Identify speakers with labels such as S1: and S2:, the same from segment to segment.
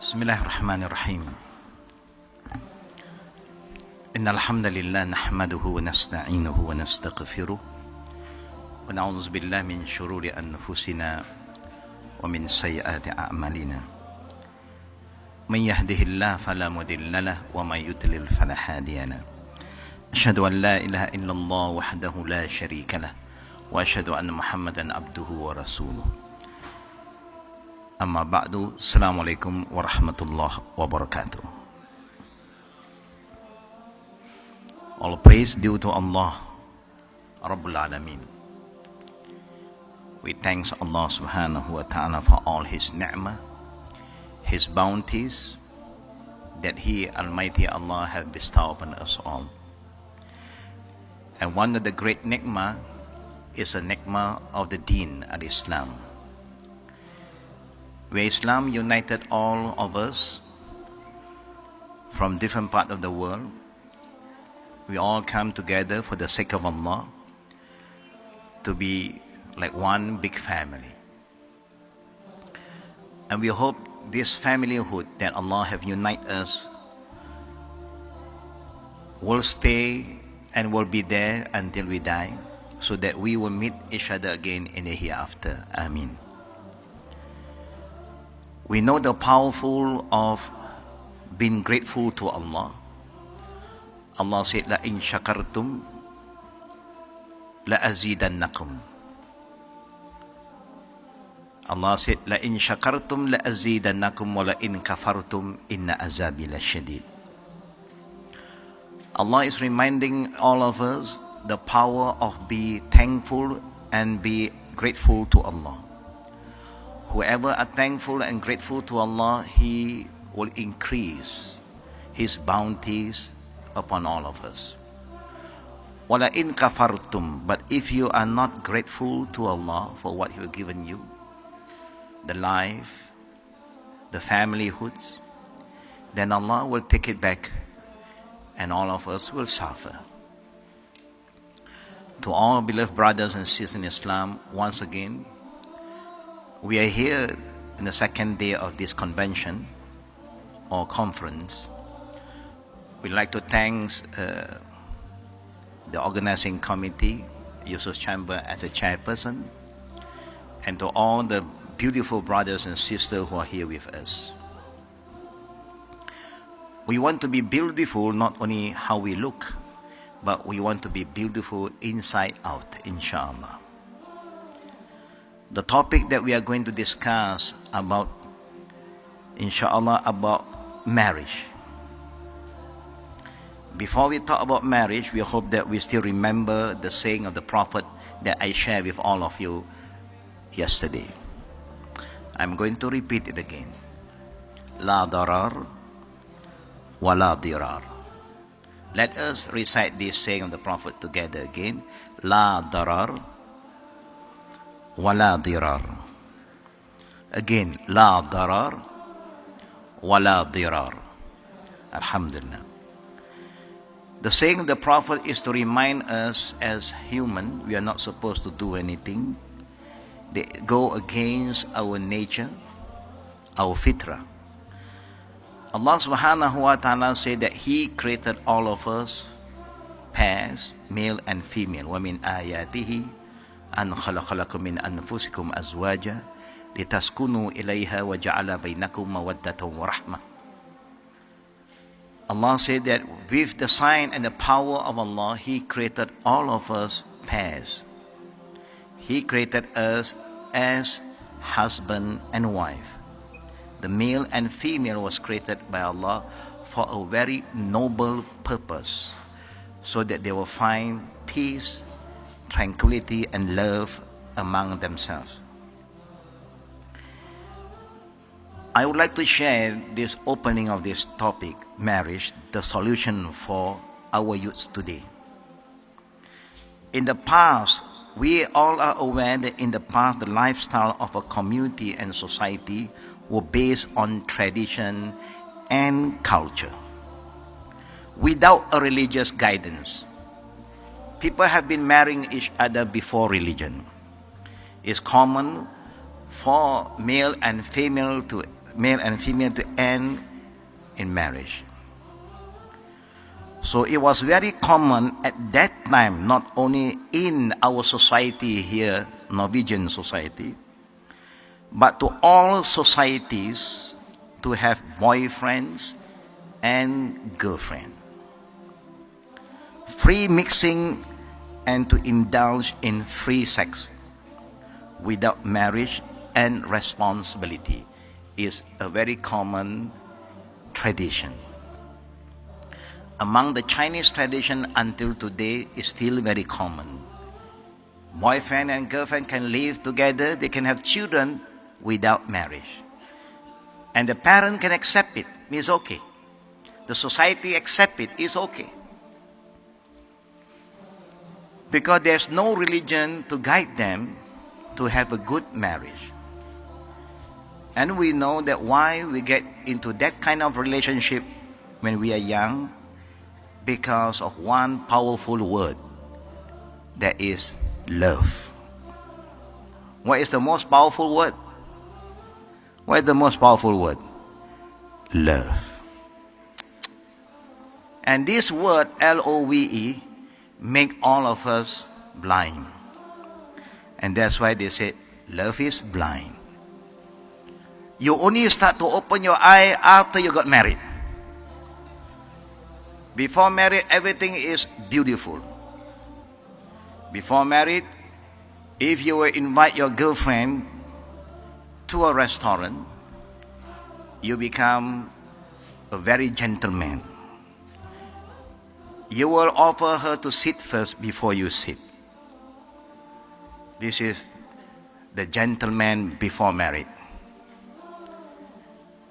S1: بسم الله الرحمن الرحيم إن الحمد لله نحمده ونستعينه ونستغفره ونعوذ بالله من شرور أنفسنا ومن سيئات أعمالنا من يهده الله فلا مضل له ومن يضلل فلا هادي له أشهد أن لا إله إلا الله وحده لا شريك له وأشهد أن محمدا عبده ورسوله أما بعد السلام عليكم ورحمة الله وبركاته. All praise due to Allah Rabbul Alameen. We thank Allah subhanahu wa ta'ala for all His ni'mah, His bounties that He, Almighty Allah, have bestowed upon us all. And one of the great ni'mah is a ni'mah of the Deen al-Islam, where Islam united all of us from different parts of the world. We all come together for the sake of Allah to be like one big family. And we hope this familyhood that Allah have united us will stay and will be there until we die, so that we will meet each other again in the hereafter. Ameen. We know the powerful of being grateful to Allah. Allah said, "La in shakartum la azidannakum." Allah said, "La in shakartum la azidannakum wa la in kafartum inna azabi lashadid." Allah is reminding all of us the power of be thankful and be grateful to Allah. Whoever are thankful and grateful to Allah, He will increase His bounties upon all of us. Wala in kafartum, but if you are not grateful to Allah for what He has given you, the life, the family-hoods, then Allah will take it back and all of us will suffer. To all beloved brothers and sisters in Islam, once again, we are here in the second day of this convention or conference. We'd like to thank the organizing committee, Yusuf Chamber as a chairperson, and to all the beautiful brothers and sisters who are here with us. We want to be beautiful not only how we look, but we want to be beautiful inside out, inshallah. The topic that we are going to discuss about, inshallah, about marriage. Before we talk about marriage, we hope that we still remember the saying of the Prophet that I shared with all of you yesterday. I'm going to repeat it again. La darar wa la dirar. Let us recite this saying of the Prophet together again. La darar wala dirar. Again, la darar wala dirar. Alhamdulillah. The saying of the Prophet is to remind us as human, we are not supposed to do anything. They go against our nature, our fitrah. Allah subhanahu wa ta'ala said that He created all of us pairs, male and female. وَمِنْ آيَاتِهِ أن خلق لكم من أنفسكم أزواجا لتسكنوا إليها وجعل بينكم مودة ورحمة. Allah said that with the sign and the power of Allah, He created all of us pairs. He created us as husband and wife. The male and female was created by Allah for a very noble purpose, so that they will find peace, tranquility and love among themselves. I would like to share this opening of this topic, marriage, the solution for our youth today. In the past, we all are aware that in the past, the lifestyle of a community and society were based on tradition and culture, without a religious guidance. People have been marrying each other before religion. It's common for male and female to male and female, to end in marriage. So it was very common at that time, not only in our society here, Norwegian society, but to all societies, to have boyfriends and girlfriends. Free mixing and to indulge in free sex without marriage and responsibility is a very common tradition. Among the Chinese tradition until today is still very common. Boyfriend and girlfriend can live together, they can have children without marriage. And the parent can accept it, it's okay. The society accept it, it's okay. Because there's no religion to guide them to have a good marriage. And we know that why we get into that kind of relationship when we are young, because of one powerful word, that is love. What is the most powerful word? What is the most powerful word? Love. And this word, L-O-V-E, make all of us blind. And that's why they say, love is blind. You only start to open your eye after you got married. Before married, everything is beautiful. Before married, if you will invite your girlfriend to a restaurant, you become a very gentleman. You will offer her to sit first before you sit. This is the gentleman before married.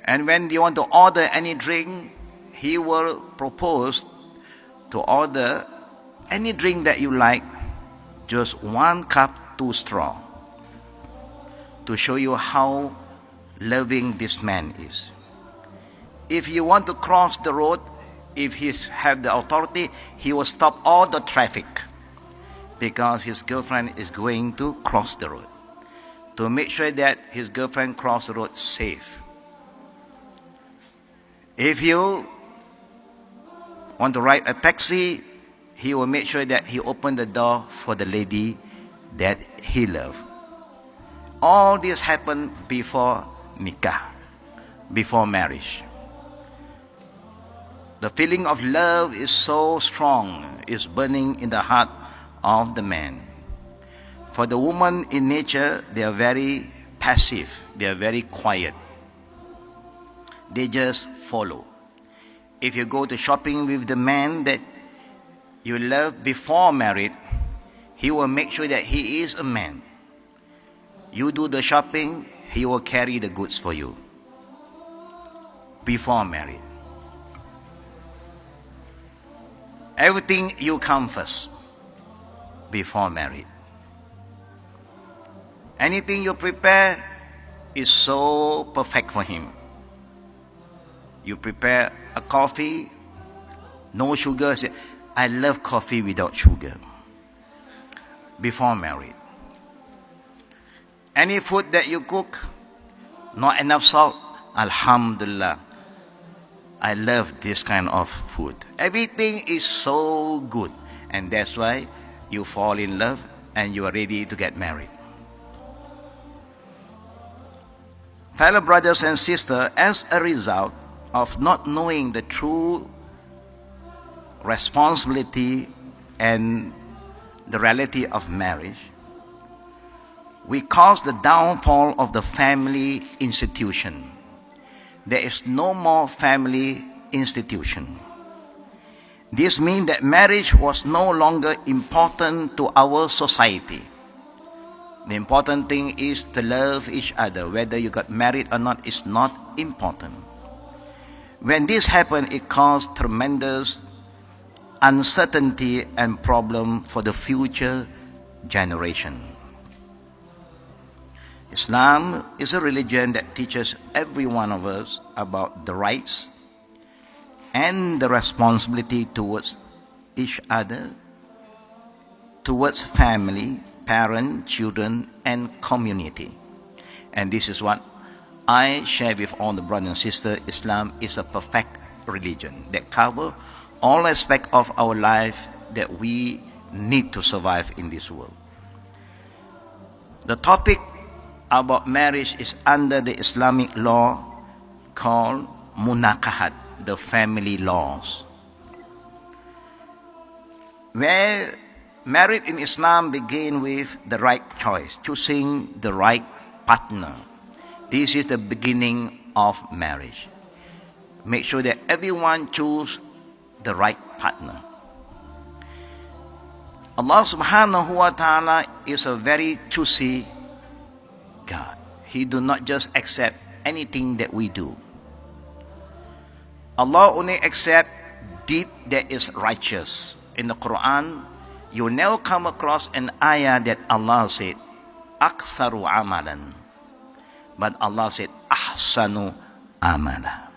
S1: And when you want to order any drink, he will propose to order any drink that you like, just 1 cup, 2 straws, to show you how loving this man is. If you want to cross the road, if he have the authority, he will stop all the traffic because his girlfriend is going to cross the road, to make sure that his girlfriend cross the road safe. If you want to ride a taxi, he will make sure that he open the door for the lady that he loves. All this happened before nikah, before marriage. The feeling of love is so strong, is burning in the heart of the man. For the woman in nature, they are very passive, they are very quiet. They just follow. If you go to shopping with the man that you love before married, he will make sure that he is a man. You do the shopping, he will carry the goods for you. Before married. Everything you come first. Before married. Anything you prepare is so perfect for him. You prepare a coffee, no sugar. Say, I love coffee without sugar. Before married. Any food that you cook, not enough salt, Alhamdulillah, I love this kind of food. Everything is so good, and that's why you fall in love and you are ready to get married. Fellow brothers and sisters, as a result of not knowing the true responsibility and the reality of marriage, we cause the downfall of the family institution. There is no more family institution. This means that marriage was no longer important to our society. The important thing is to love each other. Whether you got married or not is not important. When this happened, it caused tremendous uncertainty and problem for the future generation. Islam is a religion that teaches every one of us about the rights and the responsibility towards each other, towards family, parents, children, and community. And this is what I share with all the brothers and sisters, Islam is a perfect religion that covers all aspects of our life that we need to survive in this world. The topic about marriage is under the Islamic law called munakahat, the family laws. Where marriage in Islam begins with the right choice, choosing the right partner. This is the beginning of marriage. Make sure that everyone choose the right partner. Allah subhanahu wa ta'ala is a very choosy God. He do not just accept anything that we do. Allah only accept deed that is righteous. In the Quran, you will never come across an ayah that Allah said, aktharu amalan. But Allah said, ahsanu amala.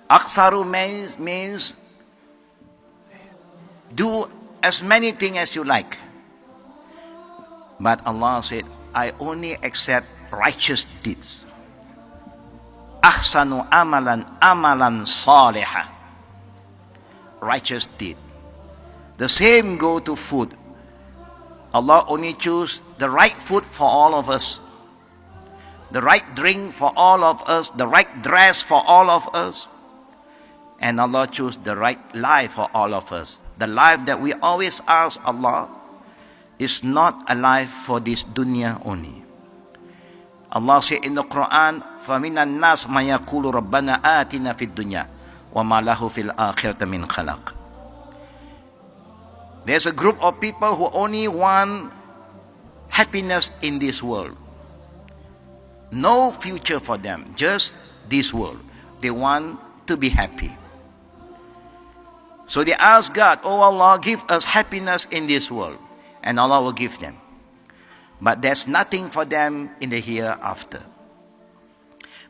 S1: Aktharu means do as many things as you like. But Allah said, I only accept righteous deeds. Ahsanu amalan, amalan salihah. Righteous deed. The same go to food. Allah only choose the right food for all of us. The right drink for all of us. The right dress for all of us. And Allah choose the right life for all of us. The life that we always ask Allah is not a life for this dunya only. Allah said in the Quran, فَمِنَ النَّاسِ مَا يَقُولُ رَبَّنَا آتِنَا فِي الدُّنْيَا وَمَا لَهُ فِي الْآخِرَةِ مِنْ خَلَقٍ. There's a group of people who only want happiness in this world. No future for them, just this world. They want to be happy. So they ask God, oh Allah, give us happiness in this world. And Allah will give them. But there's nothing for them in the hereafter.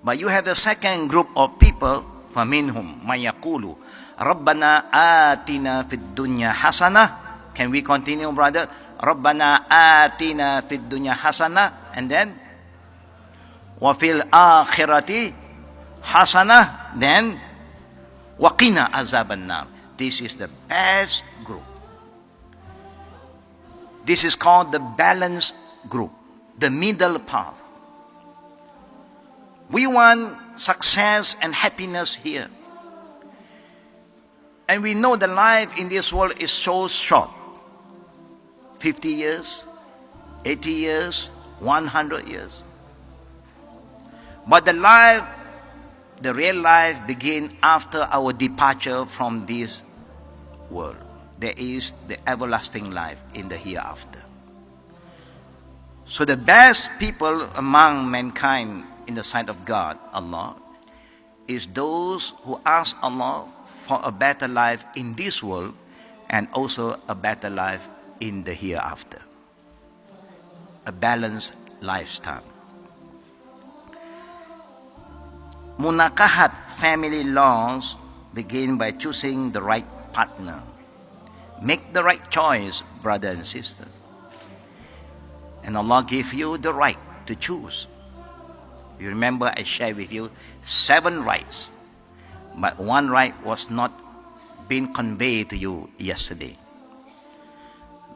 S1: But you have the second group of people, فَمِنْهُمْ مَنْ يَقُولُ رَبَّنَا آتِنَا فِي الدُّنْيَا حَسَنَةً. Can we continue, brother? رَبَّنَا آتِنَا فِي الدُّنْيَا حَسَنَةً. And then وَفِي الْآخِرَةِ حَسَنَةً. Then وَقِنَا عَذَابَ النَّارِ. This is the best group. This is called the balanced group, the middle path. We want success and happiness here. And we know the life in this world is so short. 50 years, 80 years, 100 years. But the life, the real life begins after our departure from this world. There is the everlasting life in the hereafter. So the best people among mankind in the sight of God, Allah, is those who ask Allah for a better life in this world and also a better life in the hereafter. A balanced lifestyle. Munakahat family laws begin by choosing the right partner. Make the right choice, brother and sister. And Allah gave you the right to choose. You remember I shared with you 7 rights. But one right was not being conveyed to you yesterday.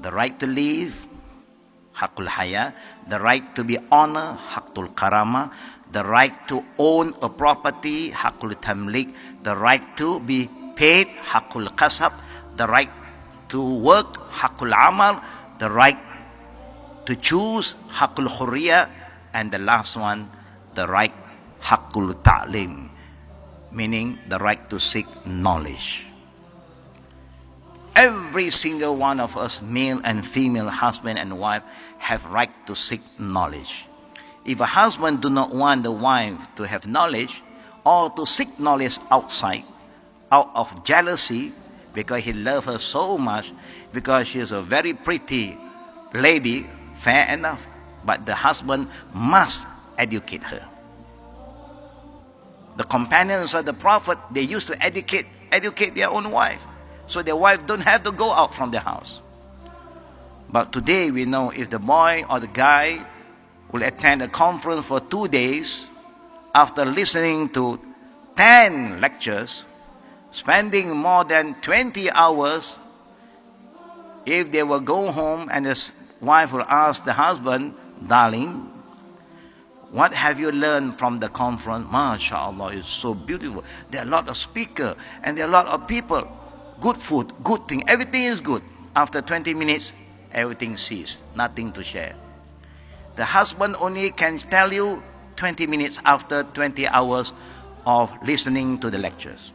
S1: The right to live, Hakul Haya. The right to be honored, Hakul Karama. The right to own a property, Hakul Tamlik. The right to be paid, Hakul Kasab. The right to work, Hakul Amal. The right to choose, Hakul Khuriya. And the last one, the right, Hakul Ta'lim. Meaning the right to seek knowledge. Every single one of us, male and female, husband and wife, have right to seek knowledge. If a husband do not want the wife to have knowledge or to seek knowledge outside, out of jealousy, because he loves her so much, because she is a very pretty lady, fair enough, but the husband must educate her. The companions of the Prophet, they used to educate their own wife, so their wife don't have to go out from the house. But today we know if the boy or the guy will attend a conference for 2 days, after listening to 10 lectures, spending more than 20 hours, if they will go home and the wife will ask the husband, darling, what have you learned from the conference? MashaAllah, it's so beautiful. There are a lot of speakers and there are a lot of people. Good food, good thing, everything is good. After 20 minutes, everything ceased, nothing to share. The husband only can tell you 20 minutes after 20 hours of listening to the lectures.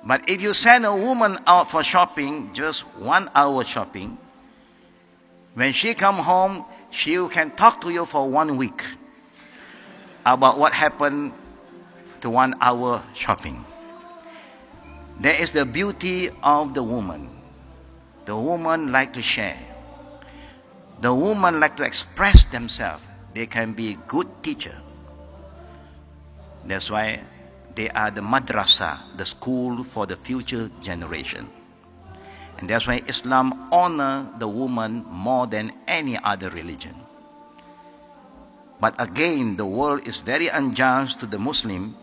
S1: But if you send a woman out for shopping, just 1 hour shopping, when she come home, she can talk to you for 1 week about what happened to 1 hour shopping. There is the beauty of the woman. The woman like to share. The woman like to express themselves. They can be a good teacher. That's why they are the madrasa, the school for the future generation. And that's why Islam honors the woman more than any other religion. But again, the world is very unjust to the Muslim.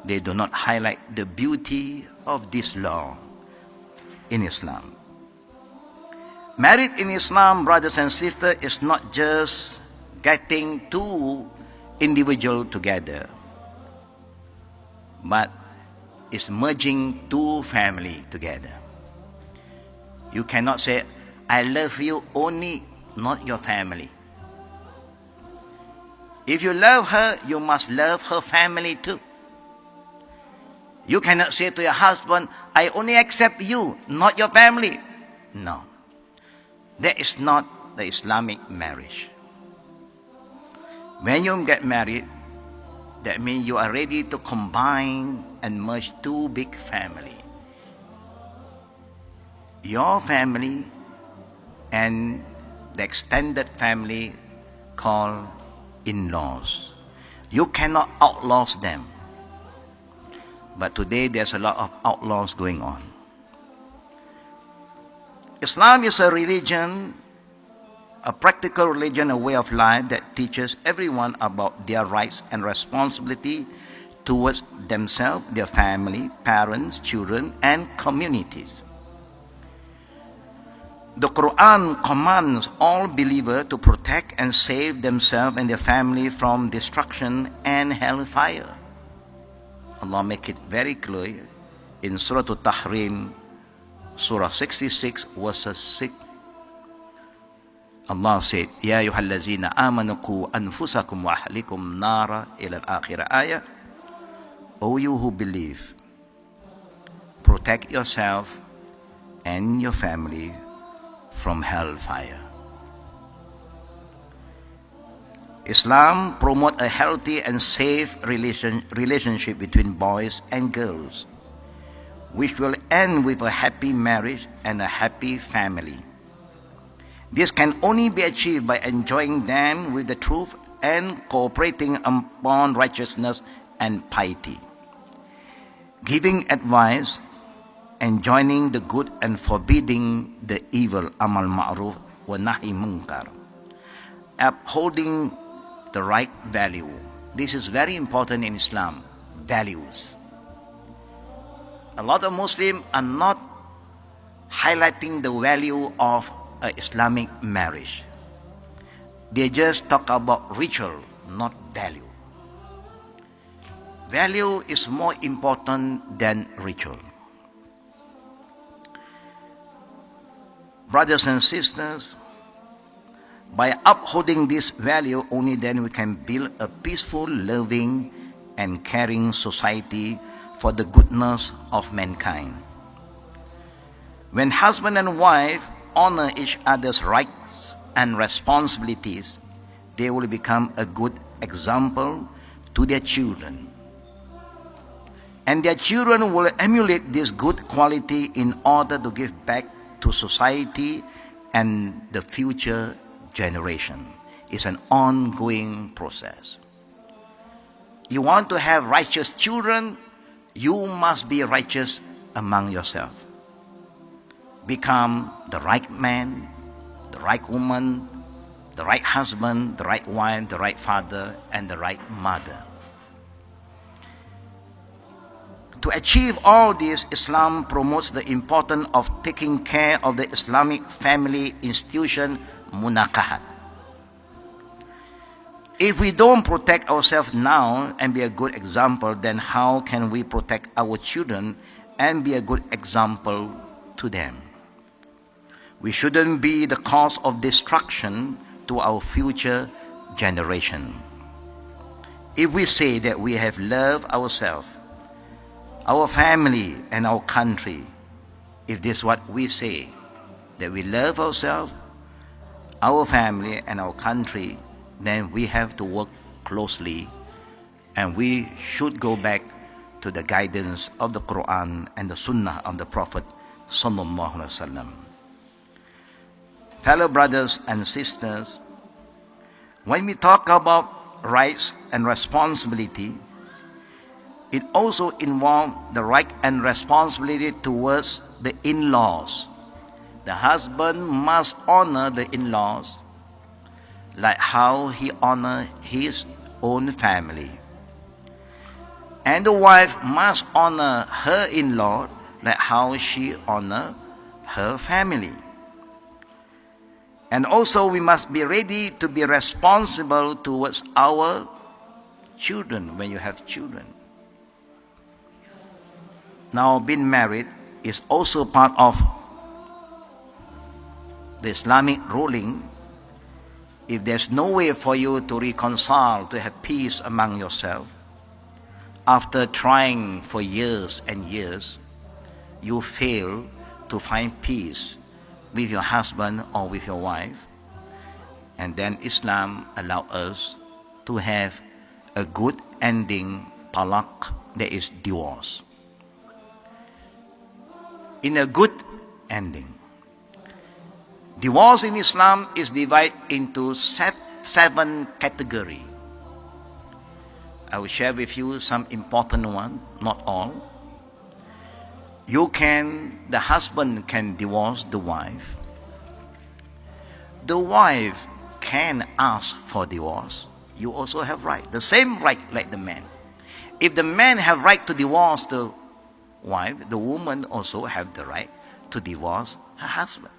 S1: They do not highlight the beauty of this law in Islam. Marriage in Islam, brothers and sisters, is not just getting two individuals together, but it's merging two families together. You cannot say, I love you only, not your family. If you love her, you must love her family too. You cannot say to your husband, I only accept you, not your family. No. That is not the Islamic marriage. When you get married, that means you are ready to combine and merge two big families. Your family and the extended family called in-laws. You cannot outlaw them. But today there's a lot of outlaws going on. Islam is a religion, a practical religion, a way of life that teaches everyone about their rights and responsibility towards themselves, their family, parents, children, and communities. The Quran commands all believers to protect and save themselves and their family from destruction and hellfire. Allah make it very clear in Surah Al-Tahrim, Surah 66, verse 6. Allah said, Ya ayyuhallazina amanu qu anfusakum wa ahlikum nara ila al-akhirah ayah. O you who believe, protect yourself and your family from hellfire. Islam promotes a healthy and safe relationship between boys and girls, which will end with a happy marriage and a happy family. This can only be achieved by enjoying them with the truth and cooperating upon righteousness and piety, giving advice, enjoining the good and forbidding the evil, amal ma'ruf wa nahi munkar, upholding the right value. This is very important in Islam, values. A lot of Muslims are not highlighting the value of Islamic marriage. They just talk about ritual, not value. Value is more important than ritual. Brothers and sisters, by upholding this value, only then we can build a peaceful, loving, and caring society for the goodness of mankind. When husband and wife honor each other's rights and responsibilities, they will become a good example to their children. And their children will emulate this good quality in order to give back to society and the future generation. It's an ongoing process. You want to have righteous children, you must be righteous among yourself. Become the right man, the right woman, the right husband, the right wife, the right father, and the right mother. To achieve all this, Islam promotes the importance of taking care of the Islamic family institution, munakahat. If we don't protect ourselves now and be a good example, then how can we protect our children and be a good example to them? We shouldn't be the cause of destruction to our future generation. If we say that we have loved ourselves, our family and our country, if this is what we say, that we love ourselves, our family and our country, then we have to work closely, and we should go back to the guidance of the Quran and the Sunnah of the Prophet sallallahu alaihi wasallam. Fellow brothers and sisters, when we talk about rights and responsibility, it also involves the right and responsibility towards the in-laws. The husband must honor the in-laws like how he honors his own family. And the wife must honor her in-law like how she honors her family. And also we must be ready to be responsible towards our children when you have children. Now, being married is also part of the Islamic ruling. If there's no way for you to reconcile, to have peace among yourself, after trying for years and years, you fail to find peace with your husband or with your wife, and then Islam allows us to have a good ending, talaq, that is divorce. In a good ending, divorce in Islam is divided into seven categories. I will share with you some important ones, not all. The husband can divorce the wife. The wife can ask for divorce. You also have right, the same right like the man. If the man have right to divorce the wife, the woman also have the right to divorce her husband.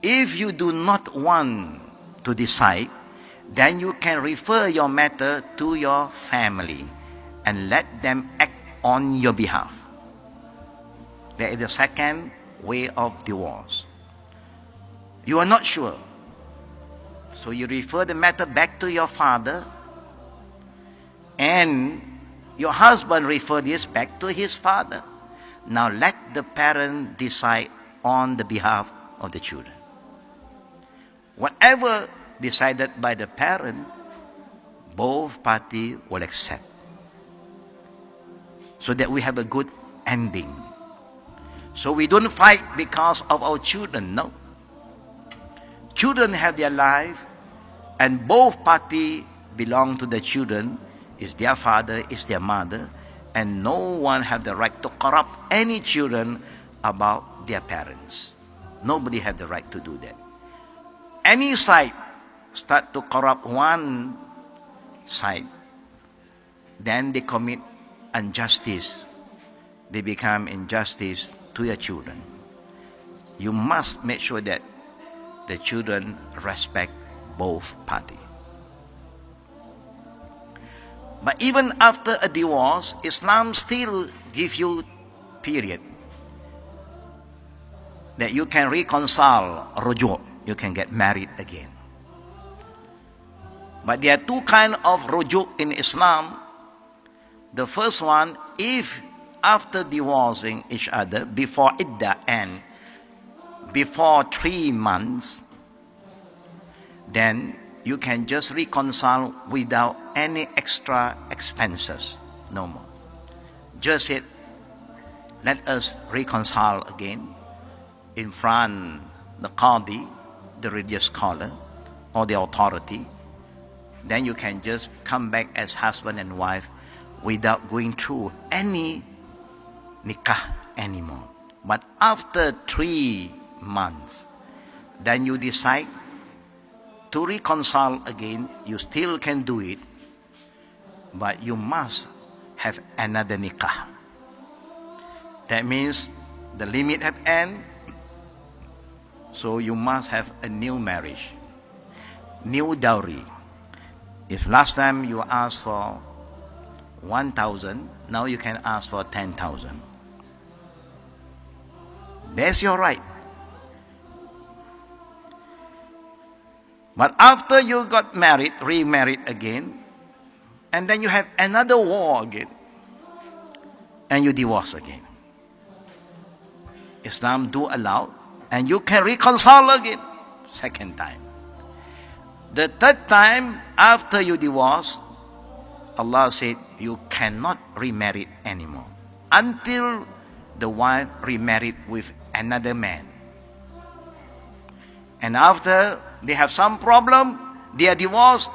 S1: If you do not want to decide, then you can refer your matter to your family and let them act on your behalf. That is the second way of divorce. You are not sure, so you refer the matter back to your father, and your husband refer this back to his father. Now let the parent decide on the behalf of the children. Whatever decided by the parent, both parties will accept, so that we have a good ending. So we don't fight because of our children, no. Children have their life, and both parties belong to the children. Is their father, is their mother, and no one have the right to corrupt any children about their parents. Nobody have the right to do that. Any side start to corrupt one side, then they commit injustice. They become injustice to your children. You must make sure that the children respect both parties. But even after a divorce, Islam still gives you period that you can reconcile, rujuk, you can get married again. But there are two kinds of rujuk in Islam. The first one, if after divorcing each other, before iddah and before 3 months, then you can just reconcile without any extra expenses, no more. Just say, let us reconcile again in front the qadi, the religious scholar, or the authority. Then you can just come back as husband and wife without going through any nikah anymore. But after 3 months, then you decide to reconcile again, you still can do it, but you must have another nikah. That means the limit have end, so you must have a new marriage, new dowry. If last time you asked for 1,000, now you can ask for 10,000. That's your right. But after you got married, remarried again, and then you have another war again, and you divorce again, Islam do allow, and you can reconcile again, second time. The third time, after you divorce, Allah said you cannot remarry anymore until the wife remarried with another man. And after they have some problem, they are divorced,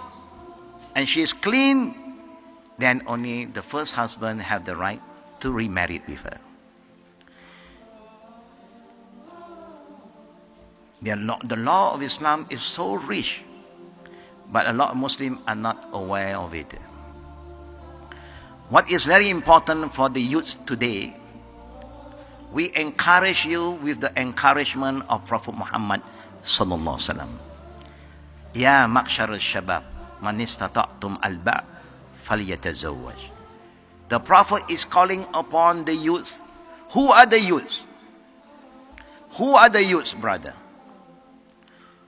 S1: and she is clean, then only the first husband have the right to remarry with her. The law of Islam is so rich, but a lot of Muslims are not aware of it. What is very important for the youth today, we encourage you with the encouragement of Prophet Muhammad sallallahu alaihi wasallam. Ya ma'syar al-shabab, man istata'tum al-ba' falyatazawwaj. The Prophet is calling upon the youth. Who are the youths? Who are the youths, brother?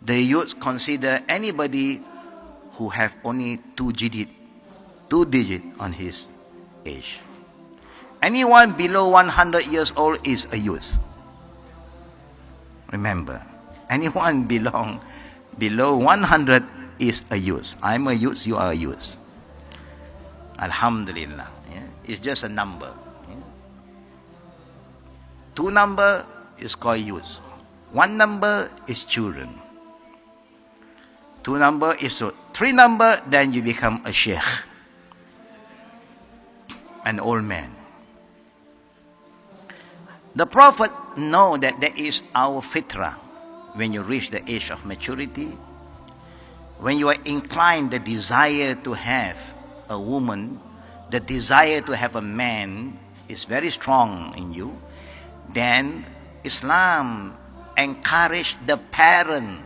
S1: The youth consider anybody who have only two digit on his age. Anyone below 100 years old is a youth. Remember, anyone below 100 is a youth. I'm a youth, you are a youth. Alhamdulillah. Yeah? It's just a number. Yeah? Two number is called youth. One number is children. Two number is so. Three number, then you become a sheikh, an old man. The Prophet know that that is our fitrah. When you reach the age of maturity, when you are inclined, the desire to have a woman, the desire to have a man is very strong in you, then Islam encourage the parent,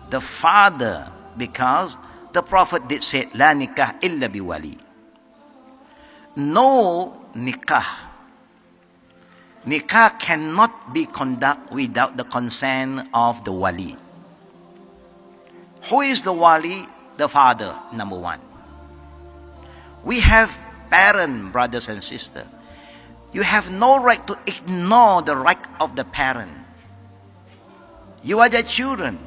S1: the father, because the Prophet did say, La nikah illa biwali. No nikah. Nikah cannot be conducted without the consent of the wali. Who is the wali? The father, number one. We have parents, brothers and sisters. You have no right to ignore the right of the parent. You are their children.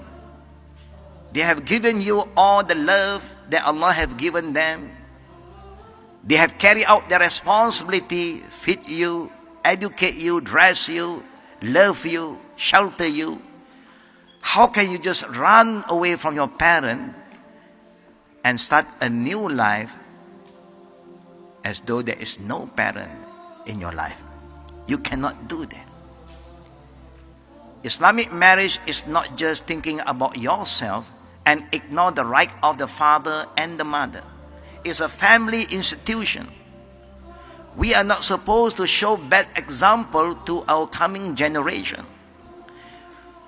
S1: They have given you all the love that Allah have given them. They have carried out their responsibility, feed you, educate you, dress you, love you, shelter you. How can you just run away from your parent and start a new life as though there is no parent in your life? You cannot do that. Islamic marriage is not just thinking about yourself and ignore the right of the father and the mother. It's a family institution. We are not supposed to show bad example to our coming generation.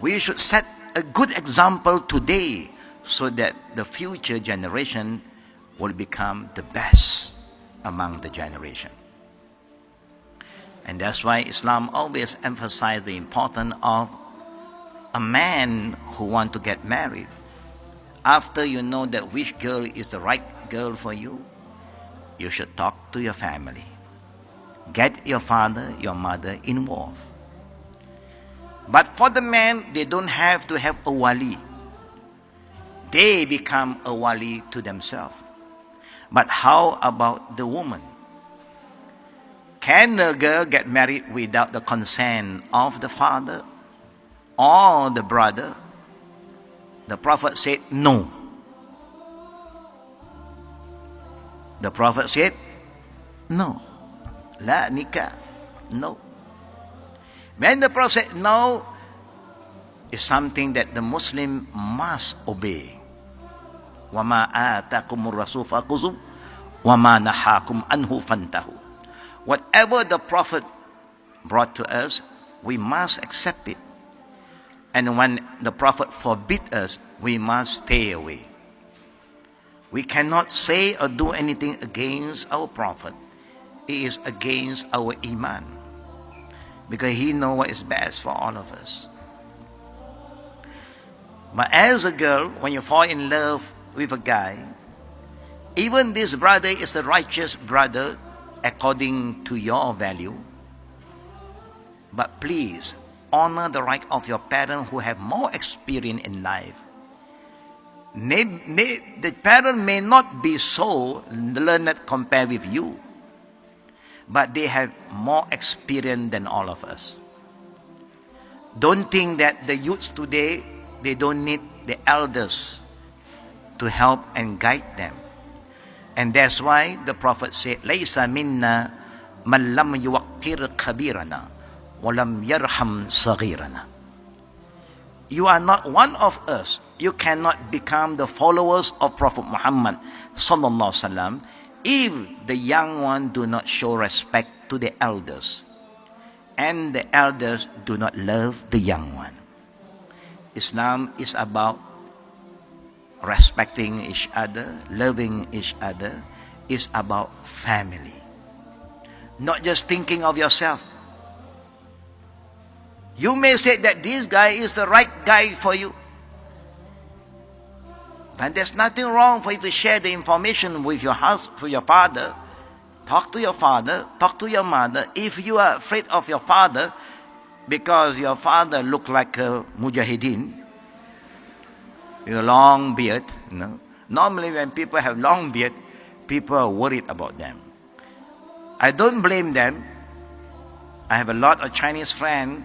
S1: We should set a good example today so that the future generation will become the best among the generation. And that's why Islam always emphasizes the importance of a man who wants to get married. After you know that which girl is the right girl for you, you should talk to your family. Get your father, your mother involved. But for the man, they don't have to have a wali. They become a wali to themselves. But how about the woman? Can a girl get married without the consent of the father or the brother? The Prophet said no. The Prophet said no. La nikah. No. When the Prophet said no, is something that the Muslim must obey. وَمَا آتَاكُمُ الرَّسُولُ فَخُذُوهُ وَمَا نَهَاكُمْ عَنْهُ فَانْتَهُوا. Whatever the Prophet brought to us, we must accept it. And when the Prophet forbid us, we must stay away. We cannot say or do anything against our Prophet. It is against our Iman. Because he knows what is best for all of us. But as a girl, when you fall in love with a guy, even this brother is a righteous brother according to your value. But please, honor the right of your parents who have more experience in life. The parent may not be so learned compared with you, but they have more experience than all of us. Don't think that the youths today, they don't need the elders to help and guide them. And that's why the Prophet said, لَيْسَ مِنَّا مَنْ لَمْ يُوَقِّرْ كَبِيرَنَا وَلَمْ يَرْحَمْ صَغِيرَنَا. You are not one of us. You cannot become the followers of Prophet Muhammad sallallahu alaihi wasallam if the young one do not show respect to the elders, and the elders do not love the young one. Islam is about respecting each other, loving each other. It's about family. Not just thinking of yourself. You may say that this guy is the right guy for you. And there's nothing wrong for you to share the information with your husband, with your father. Talk to your father, talk to your mother. If you are afraid of your father because your father look like a mujahideen, with a long beard, Normally when people have long beard, people are worried about them. I don't blame them. I have a lot of Chinese friends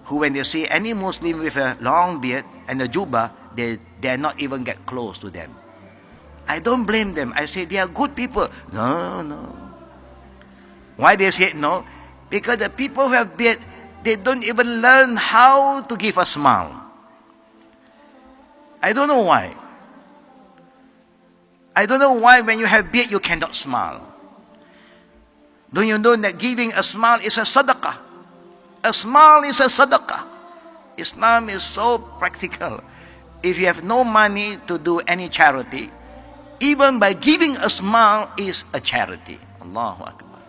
S1: who, when they see any Muslim with a long beard and a jubah, they dare not even get close to them. I don't blame them. I say they are good people. No. Why they say no? Because the people who have beard, they don't even learn how to give a smile. I don't know why. I don't know why when you have beard you cannot smile. Don't you know that giving a smile is a sadaqah? A smile is a sadaqah. Islam is so practical. If you have no money to do any charity, even by giving a smile is a charity. Allahu Akbar.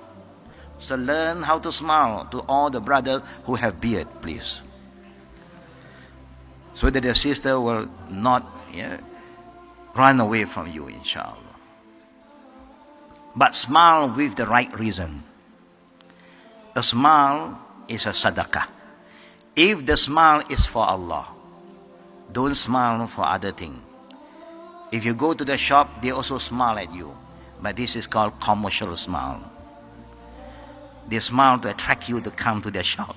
S1: So learn how to smile to all the brothers who have beard, please. So that the sister will not run away from you, inshallah. But smile with the right reason. A smile is a sadaqah. If the smile is for Allah, don't smile for other things. If you go to the shop, they also smile at you. But this is called commercial smile. They smile to attract you to come to their shop.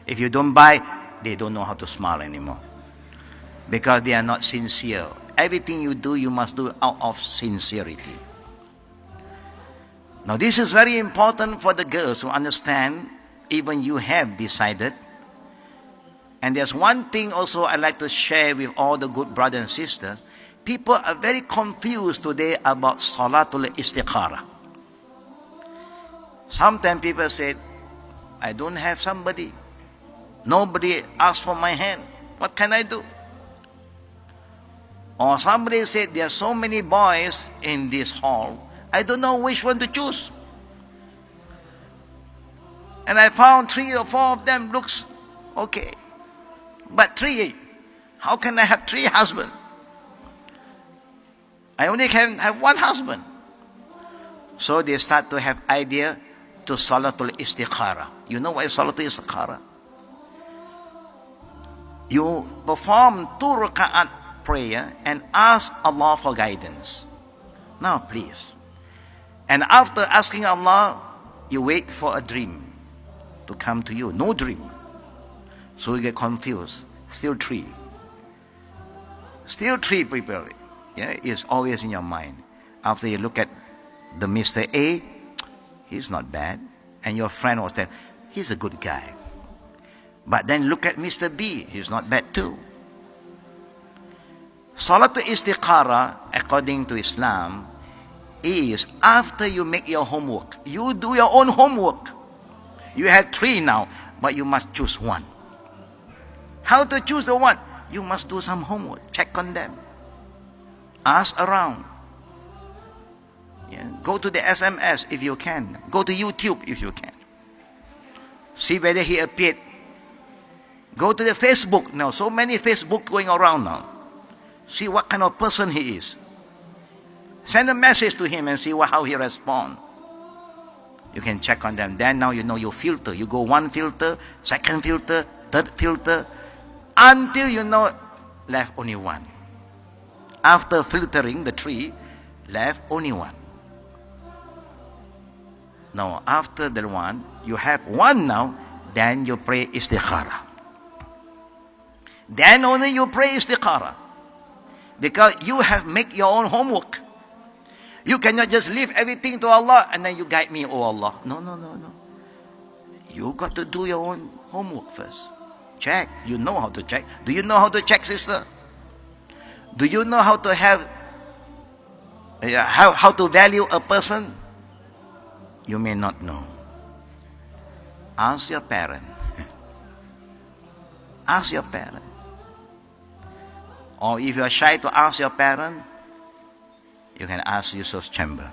S1: If you don't buy, they don't know how to smile anymore. Because they are not sincere. Everything you do, you must do out of sincerity. Now this is very important for the girls to understand, even you have decided. And there's one thing also I'd like to share with all the good brothers and sisters. People are very confused today about Salatul Istikhara. Sometimes people say, I don't have somebody. Nobody asked for my hand. What can I do? Or somebody said, there are so many boys in this hall, I don't know which one to choose. And I found 3 or 4 of them looks okay. But 3, how can I have 3 husbands? I only can have 1 husband. So they start to have idea to Salatul Istikhara. You know what is Salatul Istikhara? You perform 2 raka'at prayer and ask Allah for guidance. Now please. And after asking Allah, you wait for a dream to come to you. No dream. So you get confused. Still 3. Still 3 people. Is always in your mind. After you look at the Mr. A, he's not bad. And your friend was there, he's a good guy. But then look at Mr. B, he's not bad too. Salatul istikhara, according to Islam, is after you make your homework. You do your own homework. You have 3 now, but you must choose one. How to choose the one? You must do some homework. Check on them. Ask around. Yeah. Go to the SMS if you can. Go to YouTube if you can. See whether he appeared. Go to the Facebook now. So many Facebook going around now. See what kind of person he is. Send a message to him and see how he responds. You can check on them. Then now you know your filter. You go 1 filter, 2nd filter, 3rd filter, until you know left only 1. After filtering the 3, left only 1. Now after the 1, you have 1 now, then you pray istikhara. Then only you pray istikhara. Because you have make your own homework. You cannot just leave everything to Allah and then you guide me, oh Allah. No. You got to do your own homework first. Check. You know how to check. Do you know how to check, sister? Do you know how to have, how to value a person? You may not know. Ask your parent. Ask your parent. Or if you are shy to ask your parent, you can ask Yusuf's chamber.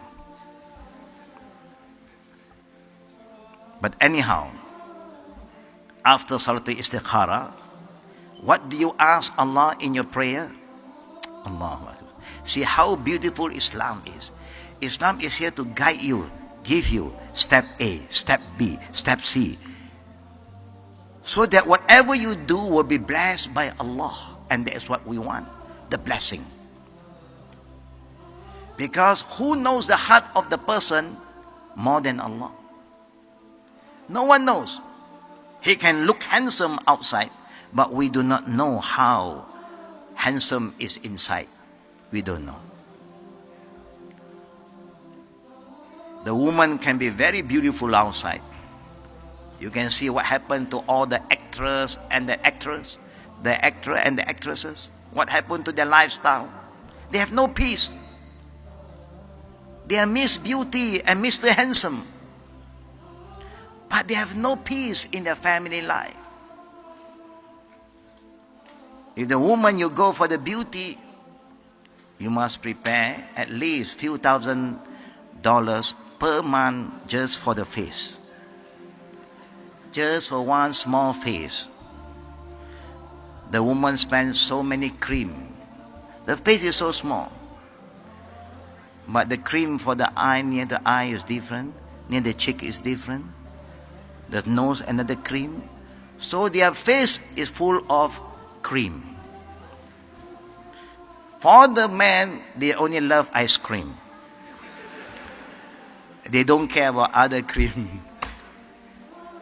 S1: But anyhow, after Salatul Istikhara, what do you ask Allah in your prayer? Allahu Akbar. See how beautiful Islam is. Islam is here to guide you, give you step A, step B, step C. So that whatever you do will be blessed by Allah. And that's what we want, the blessing. Because who knows the heart of the person more than Allah? No one knows. He can look handsome outside, but we do not know how handsome is inside. We don't know. The woman can be very beautiful outside. You can see what happened to all the actors and the actress, the actor and the actresses. What happened to their lifestyle? They have no peace. They are Miss Beauty and Mr. Handsome. But they have no peace in their family life. If the woman you go for the beauty, you must prepare at least few $1,000s per month just for the face. Just for one small face. The woman spends so many cream. The face is so small. But the cream for the eye, near the eye is different. Near the cheek is different. The nose, another cream. So their face is full of cream. For the men, they only love ice cream. They don't care about other cream.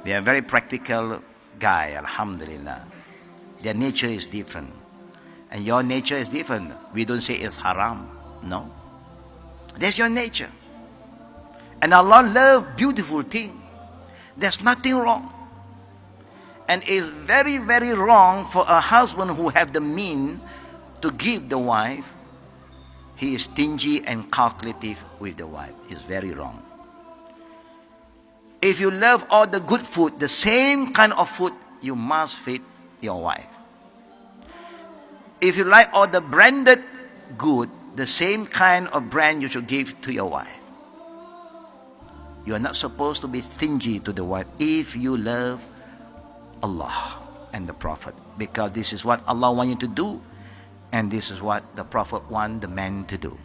S1: They are very practical guy, alhamdulillah. Their nature is different. And your nature is different. We don't say it's haram. No. That's your nature. And Allah loves beautiful things. There's nothing wrong. And it's very, very wrong for a husband who have the means to give the wife. He is stingy and calculative with the wife. It's very wrong. If you love all the good food, the same kind of food, you must feed your wife. If you like all the branded good, the same kind of brand you should give to your wife. You are not supposed to be stingy to the wife if you love Allah and the Prophet. Because this is what Allah wants you to do, and this is what the Prophet wants the man to do.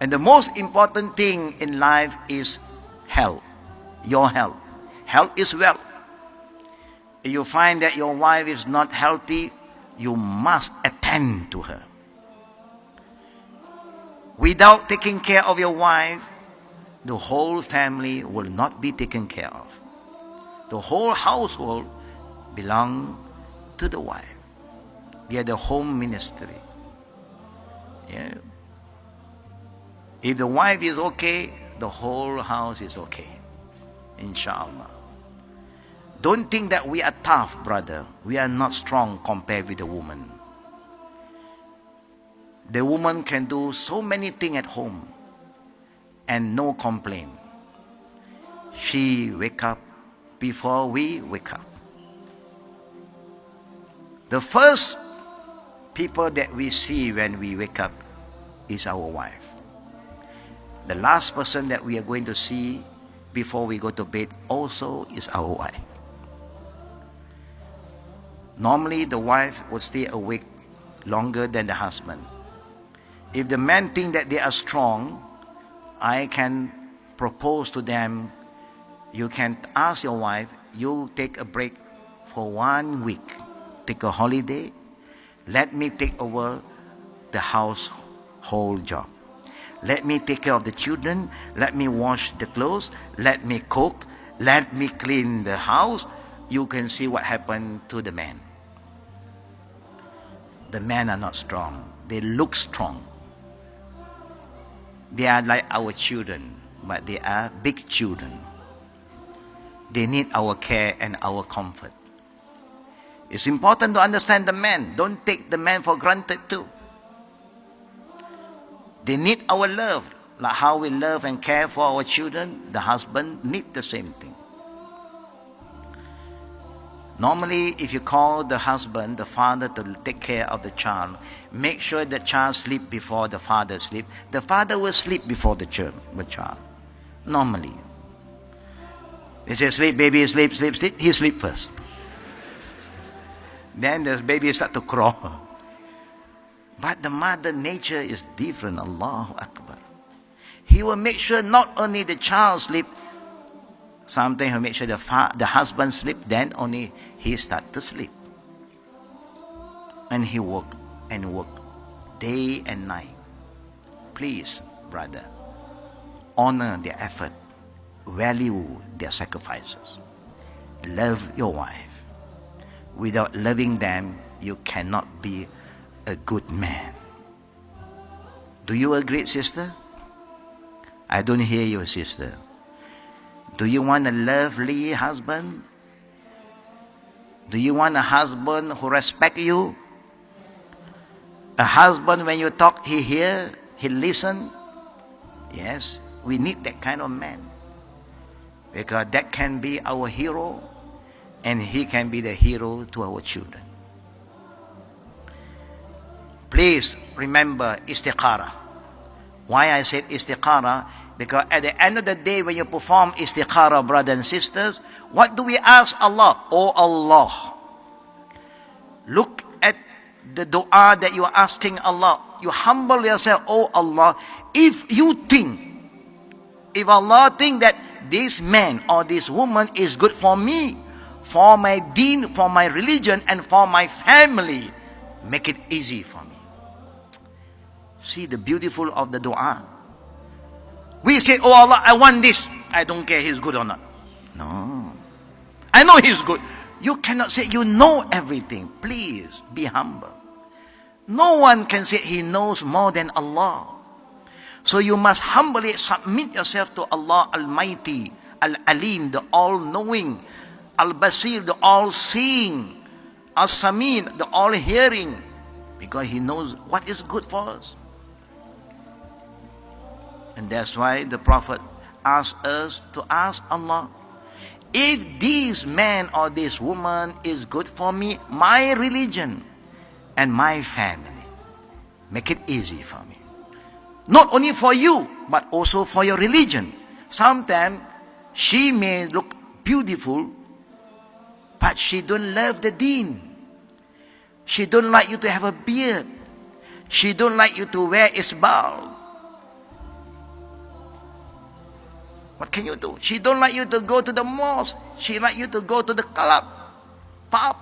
S1: And the most important thing in life is health. Your health. Health is wealth. If you find that your wife is not healthy, you must attend to her. Without taking care of your wife, the whole family will not be taken care of. The whole household belongs to the wife. They are the home ministry. Yeah. If the wife is okay, the whole house is okay. Inshallah. Don't think that we are tough, brother. We are not strong compared with the woman. The woman can do so many things at home and no complaint. She wake up before we wake up. The first people that we see when we wake up is our wife. The last person that we are going to see before we go to bed also is our wife. Normally the wife will stay awake longer than the husband. If the men think that they are strong, I can propose to them, you can ask your wife, you take a break for 1 week. Take a holiday. Let me take over the household job. Let me take care of the children. Let me wash the clothes. Let me cook. Let me clean the house. You can see what happened to the men. The men are not strong. They look strong. They are like our children, but they are big children. They need our care and our comfort. It's important to understand the men. Don't take the men for granted too. They need our love. Like how we love and care for our children, the husband need the same thing. Normally, if you call the husband, the father, to take care of the child, make sure the child sleep before the father sleep. The father will sleep before the child. Normally. They say, sleep, baby, sleep, sleep, sleep. He sleep first. Then the baby start to crawl. But the mother nature is different. Allahu Akbar. He will make sure not only the child sleep, sometimes he'll make sure the husband sleep, then only he start to sleep. And he work and work day and night. Please, brother, honor their effort. Value their sacrifices. Love your wife. Without loving them, you cannot be a good man. Do you agree, sister? I don't hear you, sister. Do you want a lovely husband? Do you want a husband who respects you? A husband, when you talk, he hear, he listen? Yes, we need that kind of man. Because that can be our hero, and he can be the hero to our children. Please remember istikhara. Why I said istikhara? Because at the end of the day, when you perform istikhara, brothers and sisters, what do we ask Allah? Oh Allah, look at the dua that you are asking Allah. You humble yourself, oh Allah. If Allah think that this man or this woman is good for me, for my deen, for my religion, and for my family, make it easy for me. See the beautiful of the dua. We say, oh Allah, I want this. I don't care he's good or not. No. I know he's good. You cannot say you know everything. Please be humble. No one can say he knows more than Allah. So you must humbly submit yourself to Allah Almighty, Al-Alim, the all-knowing, Al-Basir, the all-seeing, Al-Samin, the all-hearing, because He knows what is good for us. And that's why the Prophet asked us to ask Allah, if this man or this woman is good for me, my religion and my family, make it easy for me. Not only for you, but also for your religion. Sometimes she may look beautiful, but she don't love the deen. She don't like you to have a beard. She don't like you to wear isbal. What can you do? She don't like you to go to the mosque. She like you to go to the club, pub,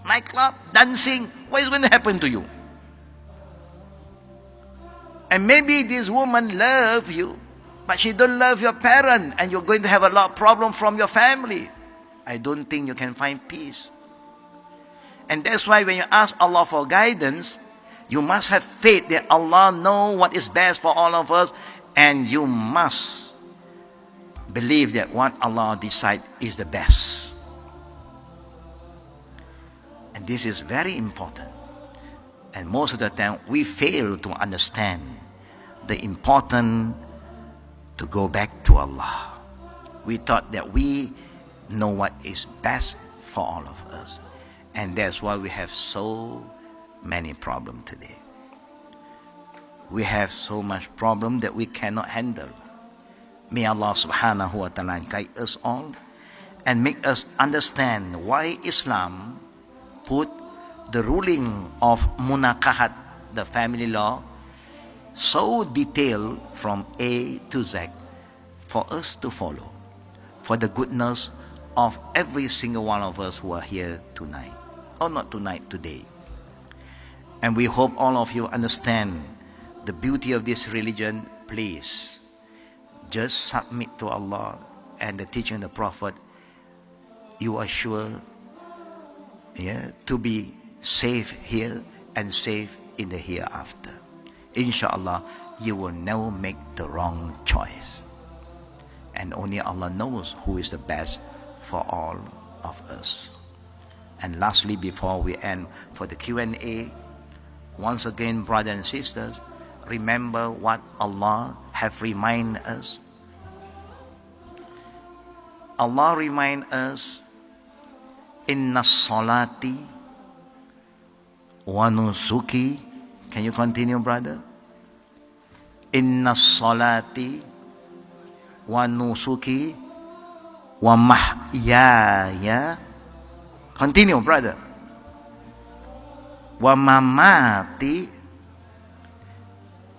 S1: nightclub, dancing. What is going to happen to you? And maybe this woman love you, but she don't love your parent, and you're going to have a lot of problem from your family. I don't think you can find peace. And that's why when you ask Allah for guidance, you must have faith that Allah knows what is best for all of us, and you must believe that what Allah decides is the best. And this is very important. And most of the time, we fail to understand the importance to go back to Allah. We thought that we know what is best for all of us. And that's why we have so many problems today. We have so much problem that we cannot handle. May Allah subhanahu wa ta'ala guide us all and make us understand why Islam put the ruling of munakahat, the family law, so detailed from A to Z for us to follow, for the goodness of every single one of us who are here tonight, or not tonight, today. And we hope all of you understand the beauty of this religion. Please, just submit to Allah and the teaching of the Prophet. You are sure to be safe here and safe in the hereafter. Inshallah, you will never make the wrong choice. And only Allah knows who is the best for all of us. And lastly, before we end for the Q&A, once again, brothers and sisters, remember what Allah have reminded us. Allah remind us, Inna salati wa nusuki. Can you continue, brother? Inna salati wa nusuki wa mahyaya. Continue, brother. Wa mamati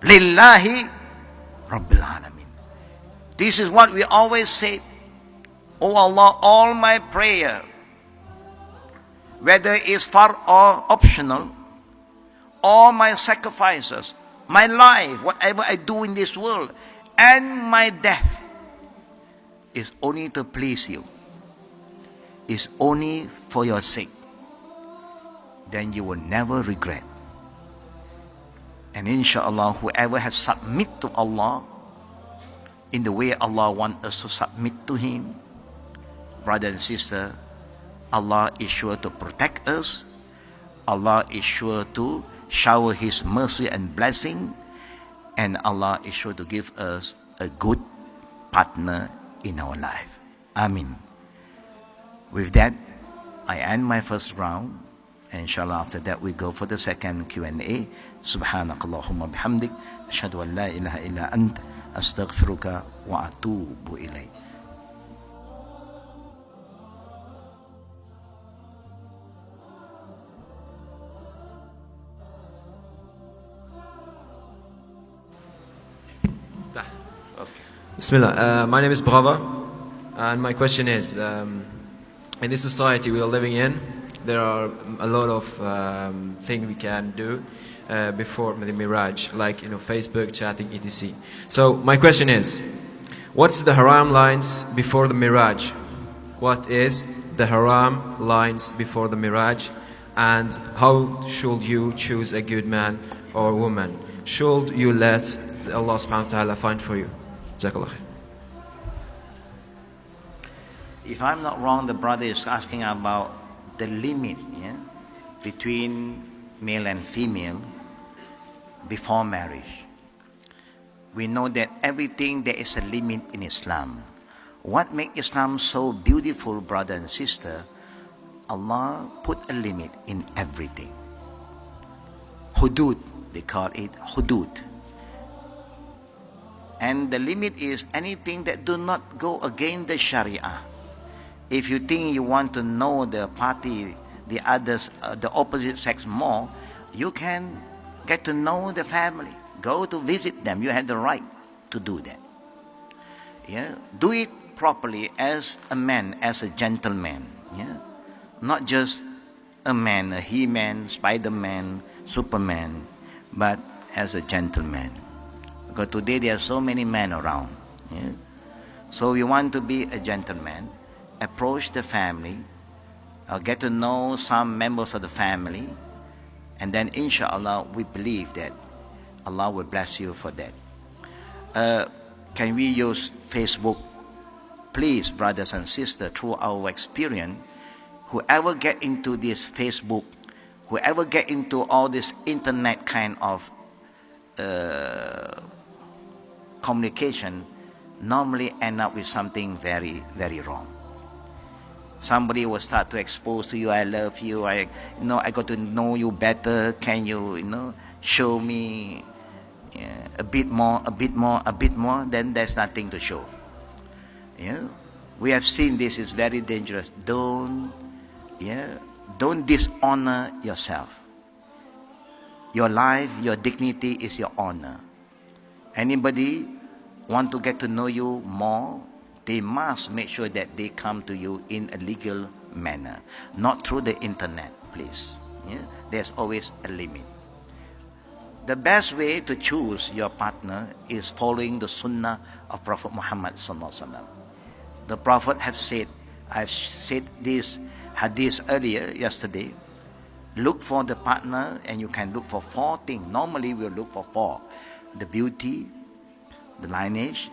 S1: lillahi rabbil alamin. This is what we always say. Oh Allah, all my prayer, whether it's far or optional, all my sacrifices, my life, whatever I do in this world, and my death, is only to please you. Is only for your sake. Then you will never regret. And inshallah, whoever has submit to Allah in the way Allah wants us to submit to Him, brother and sister, Allah is sure to protect us. Allah is sure to shower His mercy and blessing. And Allah is sure to give us a good partner in our life. Amin. With that, I end my first round. And inshallah, after that, we go for the second Q&A. Subhanakallahumma bihamdik. Ashhadu an la ilaha illa ant. Astaghfiruka wa atubu ilayk.
S2: Bismillah. My name is Brava, and my question is, in this society we are living in, there are a lot of things we can do before the Miraj, like Facebook, chatting, etc. So my question is, what's the haram lines before the Miraj? What is the haram lines before the Miraj? And how should you choose a good man or woman? Should you let Allah subhanahu wa ta'ala find for you? Jazakallah.
S1: If I'm not wrong, the brother is asking about the limit between male and female before marriage. We know that everything there is a limit in Islam. What makes Islam so beautiful, brother and sister? Allah put a limit in everything. Hudud, they call it hudud. And the limit is anything that do not go against the Sharia. If you think you want to know the party, the others, the opposite sex more, you can get to know the family. Go to visit them. You have the right to do that. Do it properly as a man, as a gentleman. Not just a man, a he-man, Spider-Man, Superman, but as a gentleman. Because today there are so many men around. So we want to be a gentleman, approach the family, get to know some members of the family, and then inshallah we believe that Allah will bless you for that. Can we use Facebook? Please, brothers and sisters, through our experience, whoever get into this Facebook Whoever get into all this internet kind of communication normally end up with something very, very wrong. Somebody will start to expose to you, I love you, I got to know you better. Can you, show me a bit more, a bit more, a bit more? Then there's nothing to show. We have seen this is very dangerous. Don't dishonor yourself. Your life, your dignity is your honor. Anybody want to get to know you more, they must make sure that they come to you in a legal manner, not through the internet, please. There's always a limit. The best way to choose your partner is following the sunnah of Prophet Muhammad sallallahu alaihi wasallam. The Prophet have said, I've said this hadith earlier yesterday, look for the partner and you can look for 4 things. Normally we'll look for 4. The beauty, the lineage,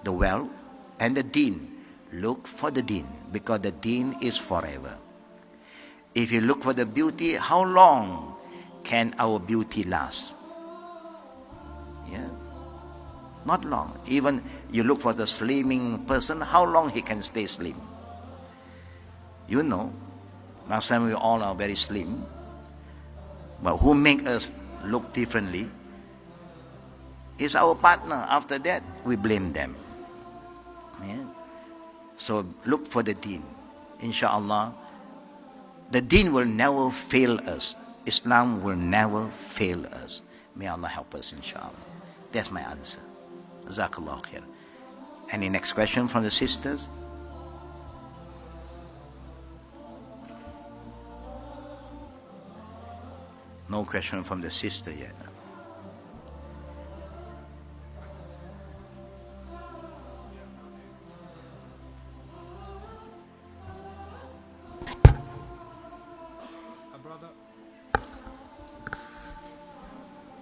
S1: the wealth, and the deen. Look for the deen, because the deen is forever. If you look for the beauty, how long can our beauty last? Not long. Even you look for the slimming person, how long he can stay slim? Last time we all are very slim, but who make us look differently is our partner. After that, we blame them. So look for the deen. Inshallah, the deen will never fail us. Islam will never fail us. May Allah help us, inshallah. That's my answer. Jazakallah khair. Any next question from the sisters? No question from the sister yet.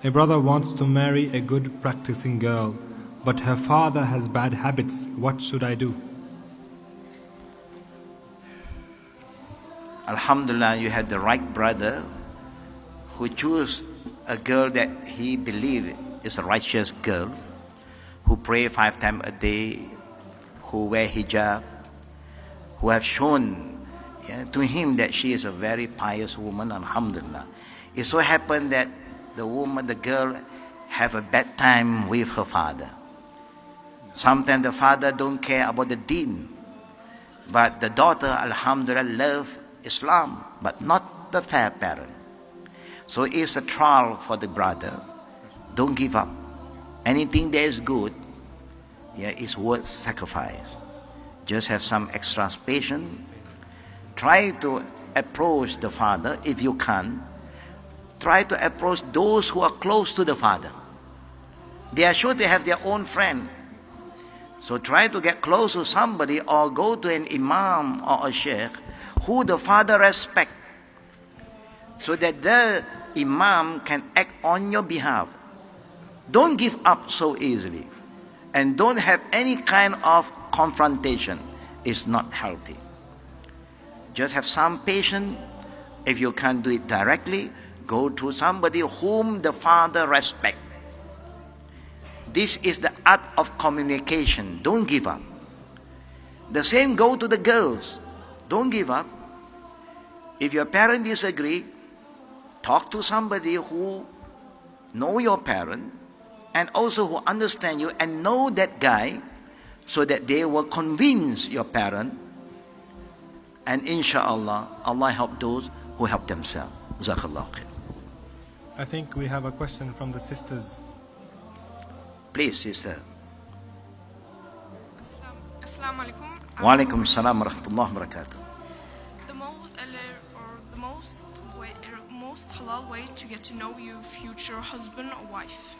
S3: A brother wants to marry a good practicing girl, but her father has bad habits. What should I do?
S1: Alhamdulillah, you had the right brother who chose a girl that he believed is a righteous girl, who pray 5 times a day, who wear hijab, who have shown to him that she is a very pious woman. Alhamdulillah. It so happened that the girl, have a bad time with her father. Sometimes the father don't care about the deen, but the daughter, alhamdulillah, love Islam, but not the fair parent. So it's a trial for the brother. Don't give up. Anything that is good, is worth sacrifice. Just have some extra patience. Try to approach the father if you can. Try to approach those who are close to the father. They are sure they have their own friend. So try to get close to somebody or go to an imam or a sheikh who the father respects, so that the imam can act on your behalf. Don't give up so easily. And don't have any kind of confrontation. It's not healthy. Just have some patience. If you can't do it directly, go to somebody whom the father respects. This is the art of communication. Don't give up. The same go to the girls. Don't give up. If your parent disagree, talk to somebody who know your parent and also who understand you and know that guy, so that they will convince your parent. And inshallah, Allah help those who help themselves. Jazakallah khair.
S3: I think we have a question from the sisters.
S1: Please, sister.
S4: Assalamu alaikum.
S1: Wa alaikum salam wa rahmatullahi wa barakatuh.
S4: The most halal way to get to know your future husband or wife.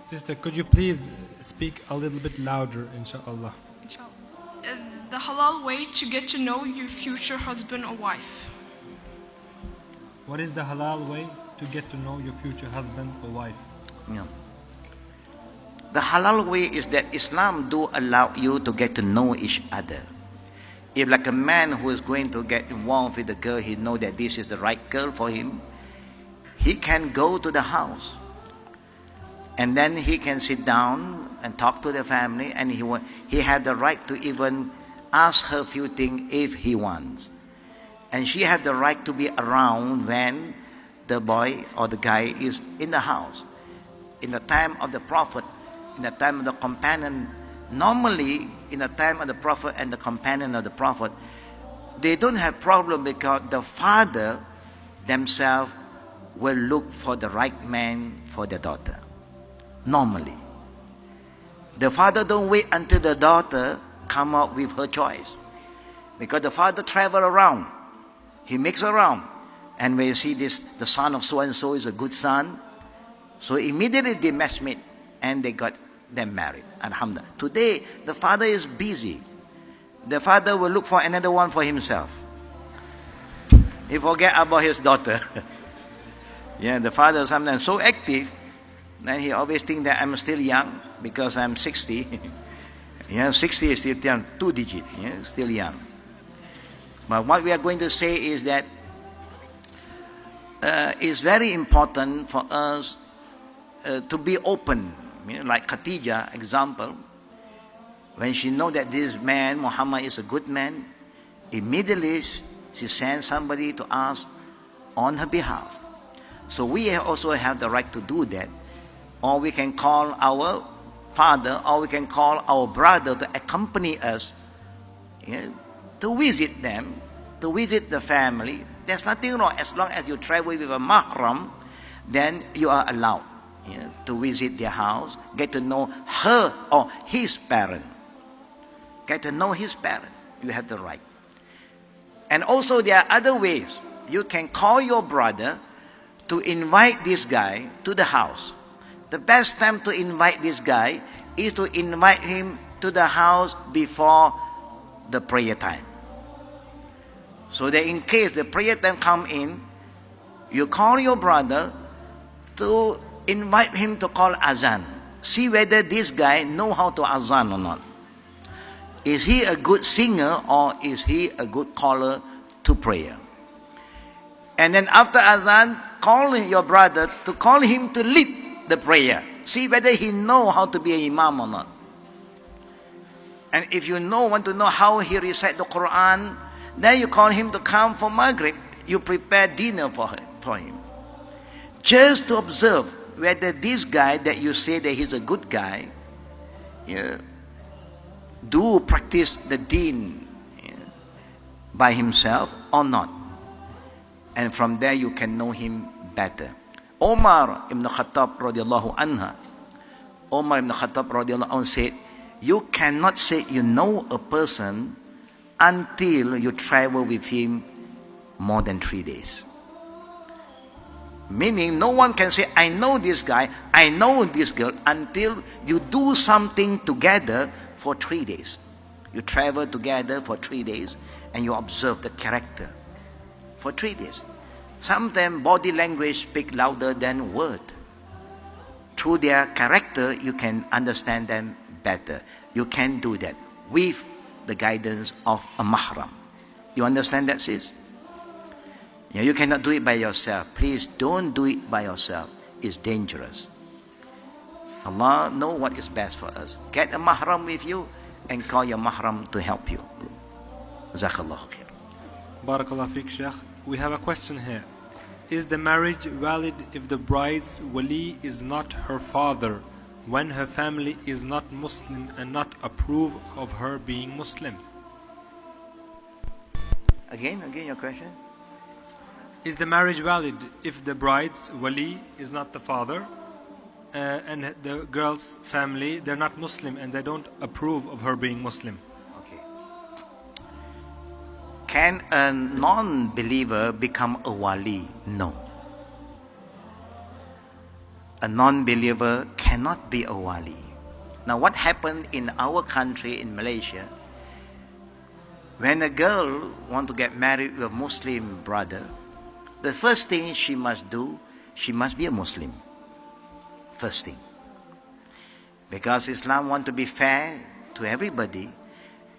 S3: Sister, could you please speak a little bit louder, inshallah?
S4: The halal way to get to know your future husband or wife.
S3: What is the halal way to get to know your future husband or wife?
S1: The halal way is that Islam do allow you to get to know each other. If like a man who is going to get involved with the girl, he know that this is the right girl for him, he can go to the house. And then he can sit down and talk to the family, and he have the right to even ask her a few things if he wants. And she have the right to be around when the boy or the guy is in the house. In the time of the Prophet, in the time of the companion, normally in the time of the Prophet and the companion of the Prophet, they don't have problem because the father themselves will look for the right man for their daughter. Normally. The father don't wait until the daughter come up with her choice. Because the father travel around. He mix around. And when you see this, the son of so-and-so is a good son, so immediately they matchmade and they got them married. Alhamdulillah. Today, the father is busy. The father will look for another one for himself. He forget about his daughter. Yeah, the father is sometimes so active, then he always think that I'm still young because I'm 60. Yeah, 60 is still young, 2 digit, yeah, still young. But what we are going to say is that it's very important for us to be open. You know, like Khadija, example, when she know that this man, Muhammad, is a good man, immediately she sends somebody to ask on her behalf. So we also have the right to do that. Or we can call our father, or we can call our brother to accompany us, yeah, to visit them, to visit the family. There's nothing wrong. As long as you travel with a mahram, then you are allowed, yeah, to visit their house, get to know her or his parent. Get to know his parent. You have the right. And also there are other ways. You can call your brother to invite this guy to the house. The best time to invite this guy is to invite him to the house before the prayer time. So that in case the prayer time come in, you call your brother to invite him to call azan. See whether this guy know how to azan or not. Is he a good singer or is he a good caller to prayer? And then after azan, call your brother to call him to lead the prayer. See whether he know how to be an imam or not. And if you want to know how he recite the Quran, then you call him to come for Maghrib. You prepare dinner for him. Just to observe whether this guy that you say that he's a good guy, yeah, do practice the deen, yeah, by himself or not. And from there you can know him better. Omar ibn Khattab radiallahu anha, Omar ibn Khattab radiallahu anhu said, you cannot say you know a person until you travel with him more than 3 days. Meaning no one can say, I know this guy, I know this girl, until you do something together for 3 days. You travel together for 3 days and you observe the character for 3 days. Sometimes body language speak louder than word. Through their character, you can understand them better. You can do that with the guidance of a mahram. You understand that, sis? Yeah, you cannot do it by yourself. Please don't do it by yourself. It's dangerous. Allah knows what is best for us. Get a mahram with you and call your mahram to help you. Jazakallah khair.
S3: Barakallah fiqh, Sheikh. We have a question here. Is the marriage valid if the bride's wali is not her father when her family is not Muslim and not approve of her being Muslim?
S1: Again your question?
S3: Is the marriage valid if the bride's wali is not the father and the girl's family, they're not Muslim and they don't approve of her being Muslim?
S1: Okay. Can a non-believer become a wali? No. A non-believer cannot be a wali. Now what happened in our country, in Malaysia, when a girl wants to get married with a Muslim brother, the first thing she must do, she must be a Muslim. First thing. Because Islam wants to be fair to everybody.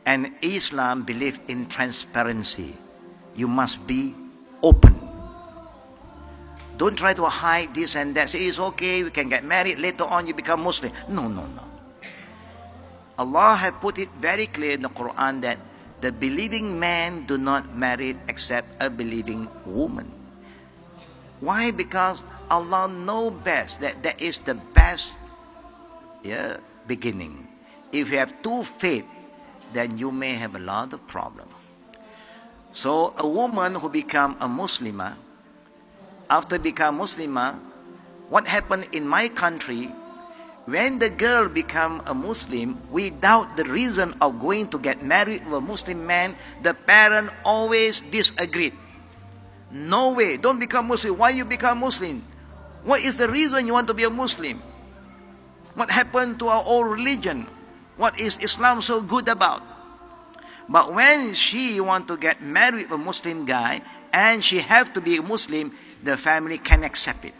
S1: And Islam believes in transparency. You must be open. Don't try to hide this and that. Say, it's okay, we can get married, later on you become Muslim. No, no, no. Allah has put it very clear in the Quran that the believing man do not marry except a believing woman. Why? Because Allah knows best that is the best beginning. If you have two faith, then you may have a lot of problems. So a woman who become a Muslimah, after become Muslimah, what happened in my country, when the girl become a Muslim, without the reason of going to get married with a Muslim man, the parent always disagreed. No way, don't become Muslim. Why you become Muslim? What is the reason you want to be a Muslim? What happened to our old religion? What is Islam so good about? But when she want to get married with a Muslim guy, and she have to be a Muslim, the family can accept it.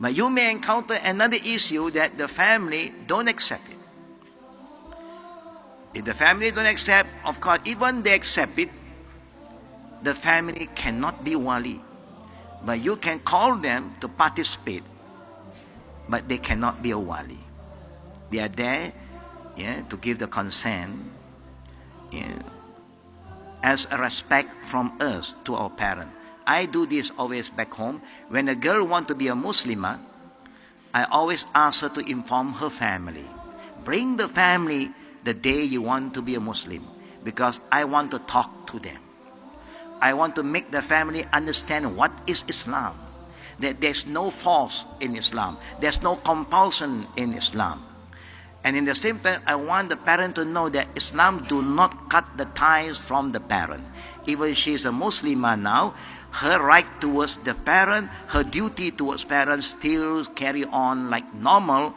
S1: But you may encounter another issue that the family don't accept it. If the family don't accept, of course, even they accept it, the family cannot be wali. But you can call them to participate, but they cannot be a wali. They are there to give the consent as a respect from us to our parents. I do this always back home. When a girl want to be a Muslimah, I always ask her to inform her family. Bring the family the day you want to be a Muslim, because I want to talk to them. I want to make the family understand what is Islam. That there's no force in Islam. There's no compulsion in Islam. And in the same time, I want the parent to know that Islam do not cut the ties from the parent. Even she is a Muslimah now, her right towards the parent, her duty towards parents still carry on like normal,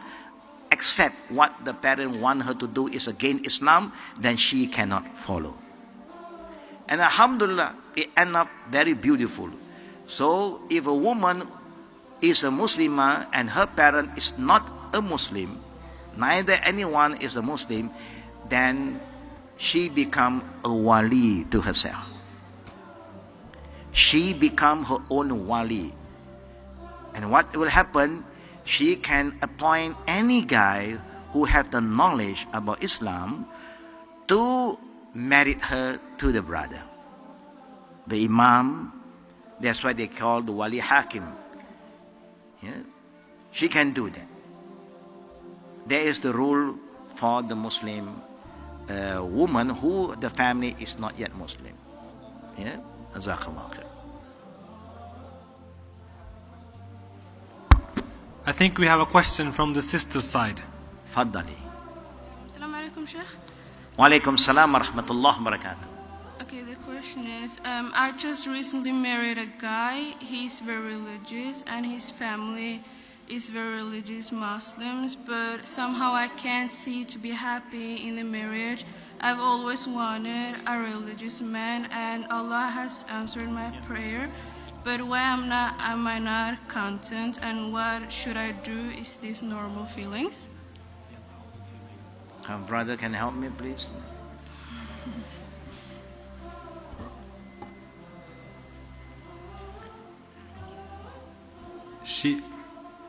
S1: except what the parent want her to do is against Islam, then she cannot follow. And alhamdulillah, it end up very beautiful. So if a woman is a Muslimah and her parent is not a Muslim, neither anyone is a Muslim, then she become a wali to herself. She become her own wali. And what will happen, she can appoint any guy who have the knowledge about Islam to marry her to the brother. The imam, that's why they call the wali hakim. She can do that. There is the rule for the Muslim woman who the family is not yet Muslim. Jazakallah khair.
S3: I think we have a question from the sister's side.
S1: Faddali.
S4: Assalamu alaikum, Sheikh.
S1: Wa alaikum salam wa rahmatullah wa barakatuh.
S4: Okay, the question is, I just recently married a guy. He's very religious and his family is very religious Muslims, but somehow I can't see to be happy in the marriage. I've always wanted a religious man and Allah has answered my prayer. But why am I not content, and what should I do? Is this normal feelings?
S1: Brother, can you help me please?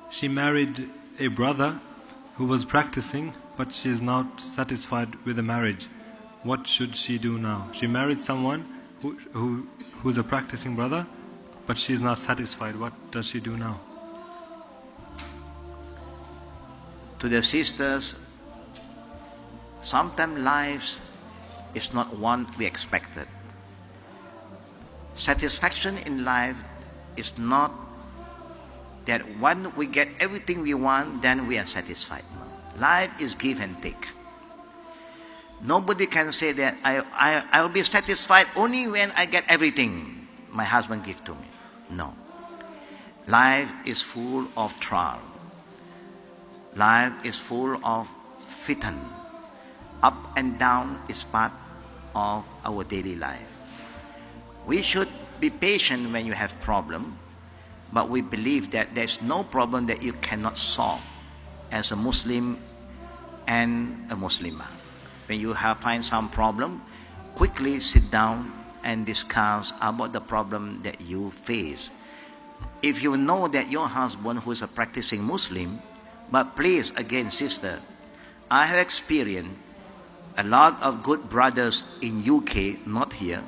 S3: She married a brother who was practicing, but she is not satisfied with the marriage. What should she do now? She married someone who's a practicing brother, but she is not satisfied. What does she do now?
S1: To the sisters, sometimes life is not what we expected. Satisfaction in life is not that when we get everything we want, then we are satisfied. No. Life is give and take. Nobody can say that I will be satisfied only when I get everything my husband gives to me. No. Life is full of trial. Life is full of fitan. Up and down is part of our daily life. We should be patient when you have problem, but we believe that there's no problem that you cannot solve as a Muslim and a Muslimah. when you find some problem, quickly sit down and discuss about the problem that you face. If you know that your husband who is a practicing Muslim, but please, again, sister, I have experienced a lot of good brothers in UK, not here.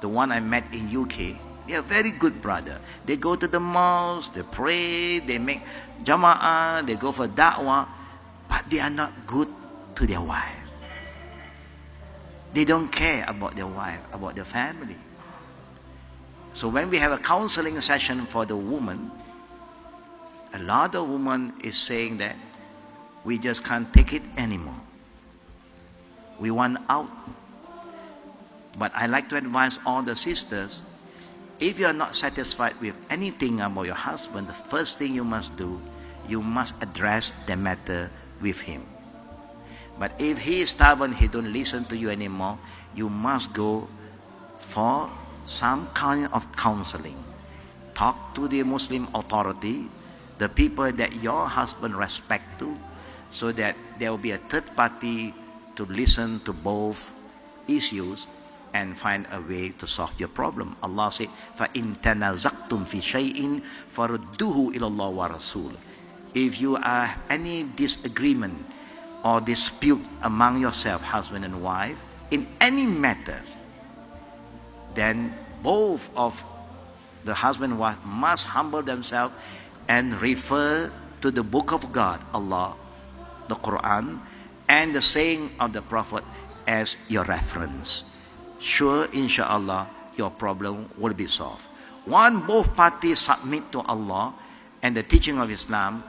S1: The one I met in UK, they are very good brother. They go to the mosque, they pray, they make jama'ah, they go for da'wah, but they are not good to their wife. They don't care about their wife, about their family. So when we have a counseling session for the woman, a lot of women is saying that we just can't take it anymore. We want out. But I like to advise all the sisters, if you are not satisfied with anything about your husband, the first thing you must do, you must address the matter with him. But if he is stubborn, he don't listen to you anymore, you must go for some kind of counseling. Talk to the Muslim authority, the people that your husband respect to, so that there will be a third party to listen to both issues and find a way to solve your problem. Allah said, فَإِن تَنَازَقْتُمْ فِي شَيْءٍ فَرُدُّهُ إِلَى اللَّهِ وَرَسُولِ. If you are any disagreement or dispute among yourself, husband and wife, in any matter, then both of the husband and wife must humble themselves and refer to the book of God, Allah, the Quran, and the saying of the Prophet as your reference. Sure, inshallah, your problem will be solved. One, both parties submit to Allah and the teaching of Islam.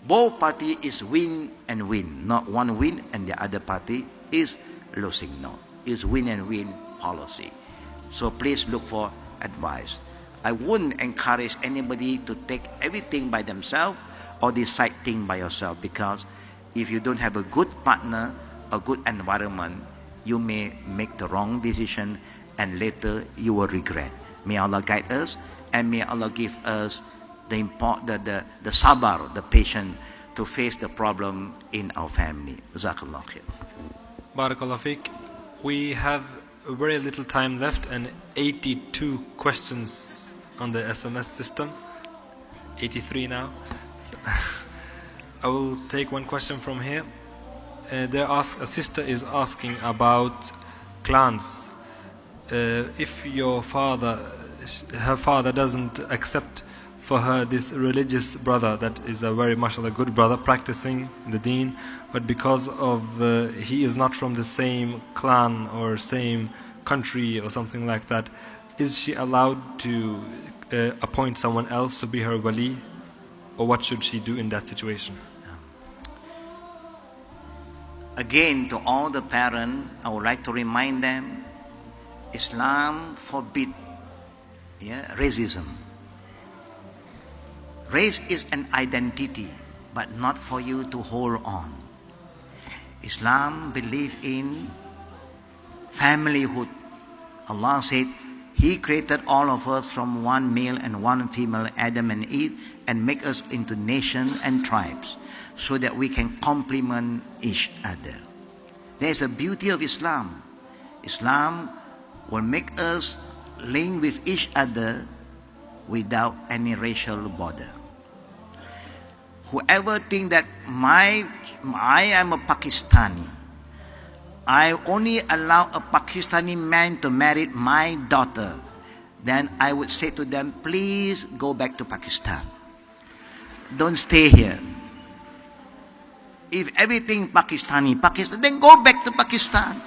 S1: Both parties is win and win, not one win and the other party is losing. No, it's win and win policy. So please look for advice. I wouldn't encourage anybody to take everything by themselves or decide things by yourself, because if you don't have a good partner, a good environment, you may make the wrong decision and later you will regret. May Allah guide us and may Allah give us the sabar, the patience to face the problem in our family. Jazakallah khair.
S3: Barakallah fiqh. We have very little time left and 82 questions on the SMS system. 83 now. So I will take one question from here. A sister is asking about clans. If her father doesn't accept for her this religious brother that is a very mashallah good brother practicing the deen, but because of he is not from the same clan or same country or something like that, is she allowed to appoint someone else to be her wali, or what should she do in that situation?
S1: Again, to all the parents, I would like to remind them, Islam forbids racism. Race is an identity, but not for you to hold on. Islam believes in familyhood. Allah said, He created all of us from one male and one female, Adam and Eve, and make us into nations and tribes, so that we can complement each other. There's the beauty of Islam. Islam will make us link with each other without any racial border. Whoever think that I am a Pakistani, I only allow a Pakistani man to marry my daughter, then I would say to them, please go back to Pakistan. Don't stay here. If everything Pakistan, then go back to Pakistan.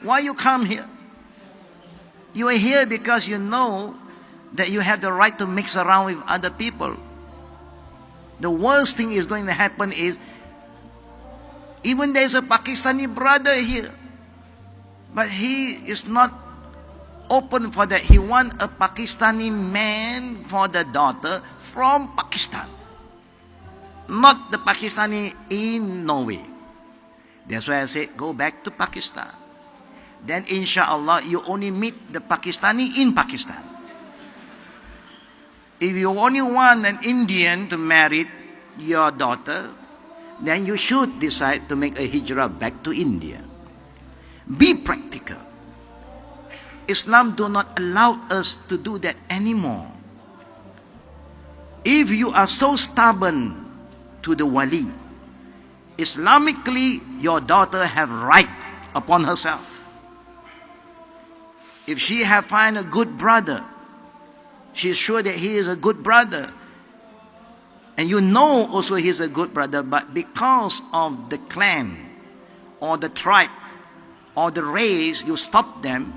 S1: Why you come here? You are here because you know that you have the right to mix around with other people. The worst thing is going to happen is, even there's a Pakistani brother here, but he is not open for that. He wants a Pakistani man for the daughter from Pakistan, not the Pakistani in Norway. That's why I say, go back to Pakistan. Then inshallah, you only meet the Pakistani in Pakistan. If you only want an Indian to marry your daughter, then you should decide to make a hijrah back to India. Be practical. Islam do not allow us to do that anymore. If you are so stubborn to the wali, Islamically, your daughter have right upon herself. If she have find a good brother, she is sure that he is a good brother. And you know also he is a good brother, but because of the clan or the tribe or the race, you stop them,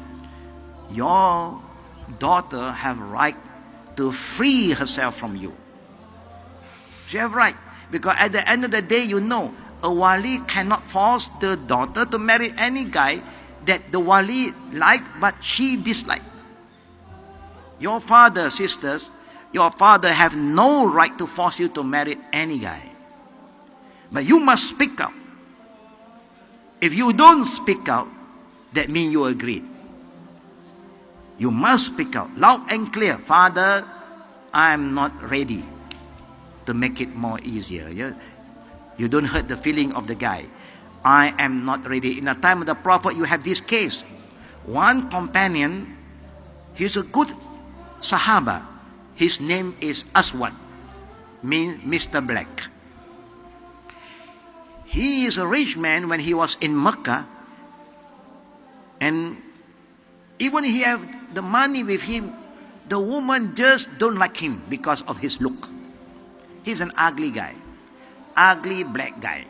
S1: your daughter have right to free herself from you. She have right. Because at the end of the day, you know, a wali cannot force the daughter to marry any guy that the wali like but she dislike. Your father, sisters, your father have no right to force you to marry any guy. But you must speak out. If you don't speak out, that means you agree. You must speak out loud and clear. Father, I am not ready, to make it more easier. You don't hurt the feeling of the guy. I am not ready. In the time of the Prophet, you have this case. One companion, he's a good Sahaba. His name is Aswad, means Mr. Black. He is a rich man when he was in Mecca, and even he have the money with him, the woman just don't like him because of his look. He's an ugly guy, ugly black guy.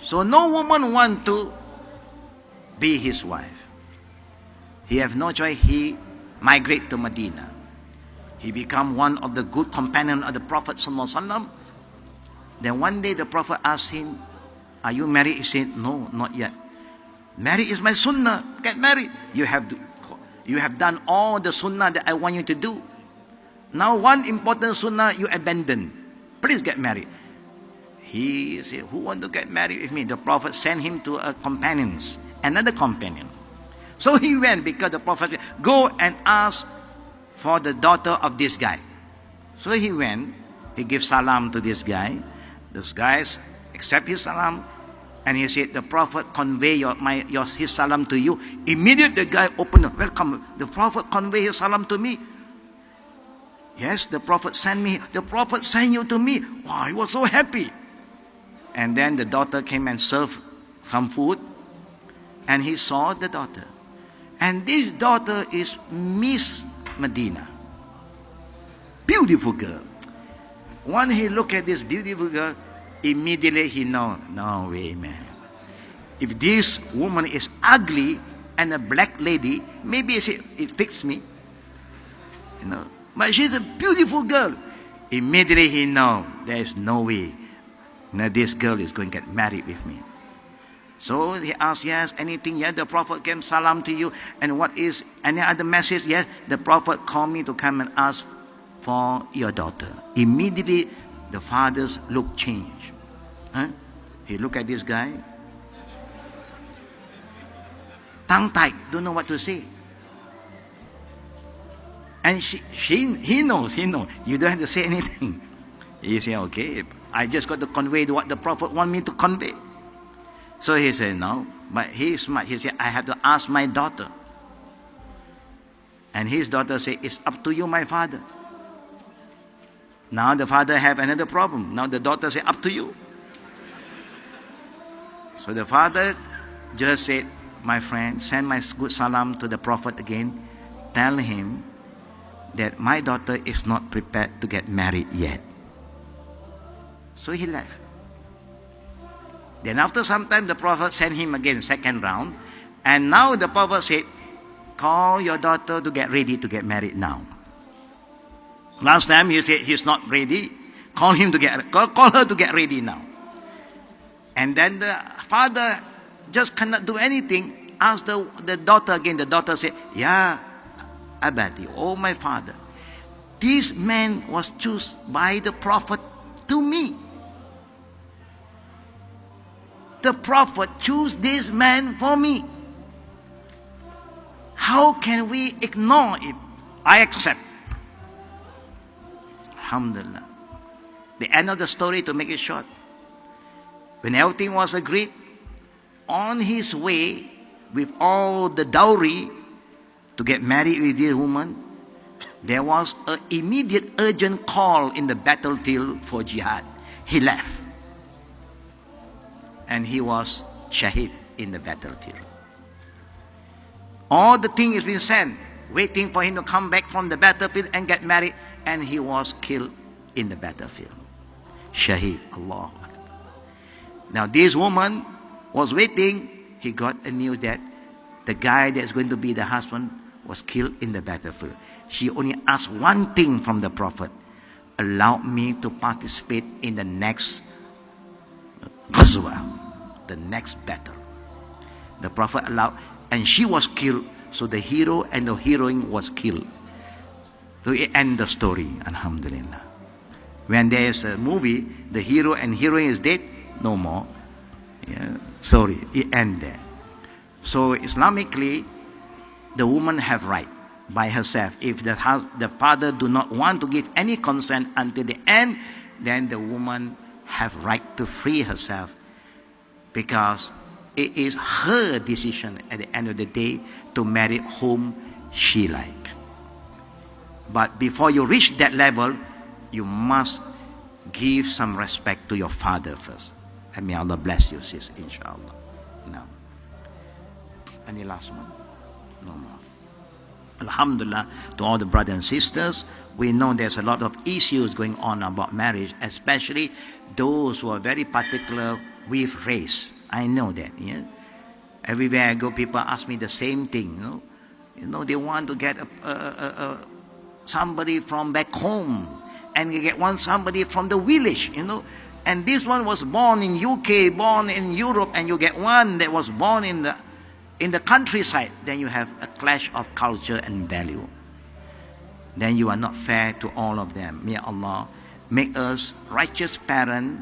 S1: So no woman want to be his wife. He have no choice. He migrate to Medina. He become one of the good companion of the Prophet ﷺ. Then one day the Prophet asked him, "Are you married?" He said, "No, not yet." "Marriage is my sunnah. Get married. You have done all the sunnah that I want you to do. Now one important sunnah you abandon. Please get married." He said, "Who want to get married with me?" The Prophet sent him to a companions, another companion. So he went because the Prophet said, "Go and ask for the daughter of this guy." So he went. He gave salam to this guy. This guy accept his salam, and he said, "The Prophet convey his salam to you." Immediately the guy opened up, "Welcome. The Prophet convey his salam to me." "Yes, the Prophet sent me. The Prophet sent you to me." Wow, he was so happy. And then the daughter came and served some food, and he saw the daughter. And this daughter is Miss Medina. Beautiful girl. When he looked at this beautiful girl, immediately he know, no way, man. If this woman is ugly and a black lady, maybe it fits me. You know. But she's a beautiful girl. Immediately he know there is no way. Now this girl is going to get married with me. So he asked, "Yes, anything? Yes, the Prophet came salam to you. And what is any other message?" "Yes, the Prophet called me to come and ask for your daughter." Immediately the father's look changed. He looked at this guy, tongue tied, don't know what to say. And he knows. You don't have to say anything. He said, "Okay, I just got to convey what the Prophet want me to convey." So he said, "No," but he's smart. He said, "I have to ask my daughter." And his daughter said, "It's up to you, my father." Now the father have another problem. Now the daughter said, "Up to you." So the father just said, "My friend, send my good salam to the Prophet again. Tell him that my daughter is not prepared to get married yet." So he left. Then after some time, the Prophet sent him again, second round. And now the Prophet said, "Call your daughter to get ready to get married now." Last time he said he's not ready. Call her to get ready now. And then the father just cannot do anything. Ask the daughter again. The daughter said, "Ya Abati, oh my father, this man was chosen by the Prophet to me. The Prophet chose this man for me. How can we ignore it? I accept." Alhamdulillah. The end of the story, to make it short, when everything was agreed, on his way with all the dowry to get married with this woman, there was an immediate urgent call in the battlefield for jihad. He left. And he was shaheed in the battlefield. All the thing is being sent, waiting for him to come back from the battlefield and get married, and he was killed in the battlefield. Shaheed, Allah. Now this woman was waiting. He got a news that the guy that's going to be the husband was killed in the battlefield. She only asked one thing from the Prophet: allow me to participate in the next ghazwa, the next battle. The Prophet allowed, and she was killed. So the hero and the heroine was killed. So it ends the story, alhamdulillah. When there is a movie, the hero and heroine is dead, no more. Yeah, sorry, it ends there. So Islamically, the woman have right by herself. If the father do not want to give any consent until the end, then the woman have right to free herself, because it is her decision at the end of the day to marry whom she like. But before you reach that level, you must give some respect to your father first. And may Allah bless you, sis, inshallah. Now, any last one? No more. Alhamdulillah, to all the brothers and sisters, we know there's a lot of issues going on about marriage, especially those who are very particular with race. I know that. Yeah? Everywhere I go, people ask me the same thing. You know, they want to get somebody from back home, and you get somebody from the village. And this one was born in UK, born in Europe, and you get one that was born in the countryside. Then you have a clash of culture and value. Then you are not fair to all of them. May Allah make us righteous parents,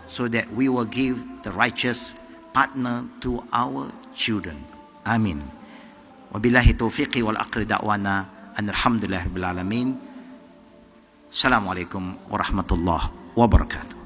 S1: so that we will give the righteous partner to our children. Amin. Wabillahi taufiqi wal aqri da'wana alhamdulillahi rabbil alamin. Assalamualaikum warahmatullahi wabarakatuh.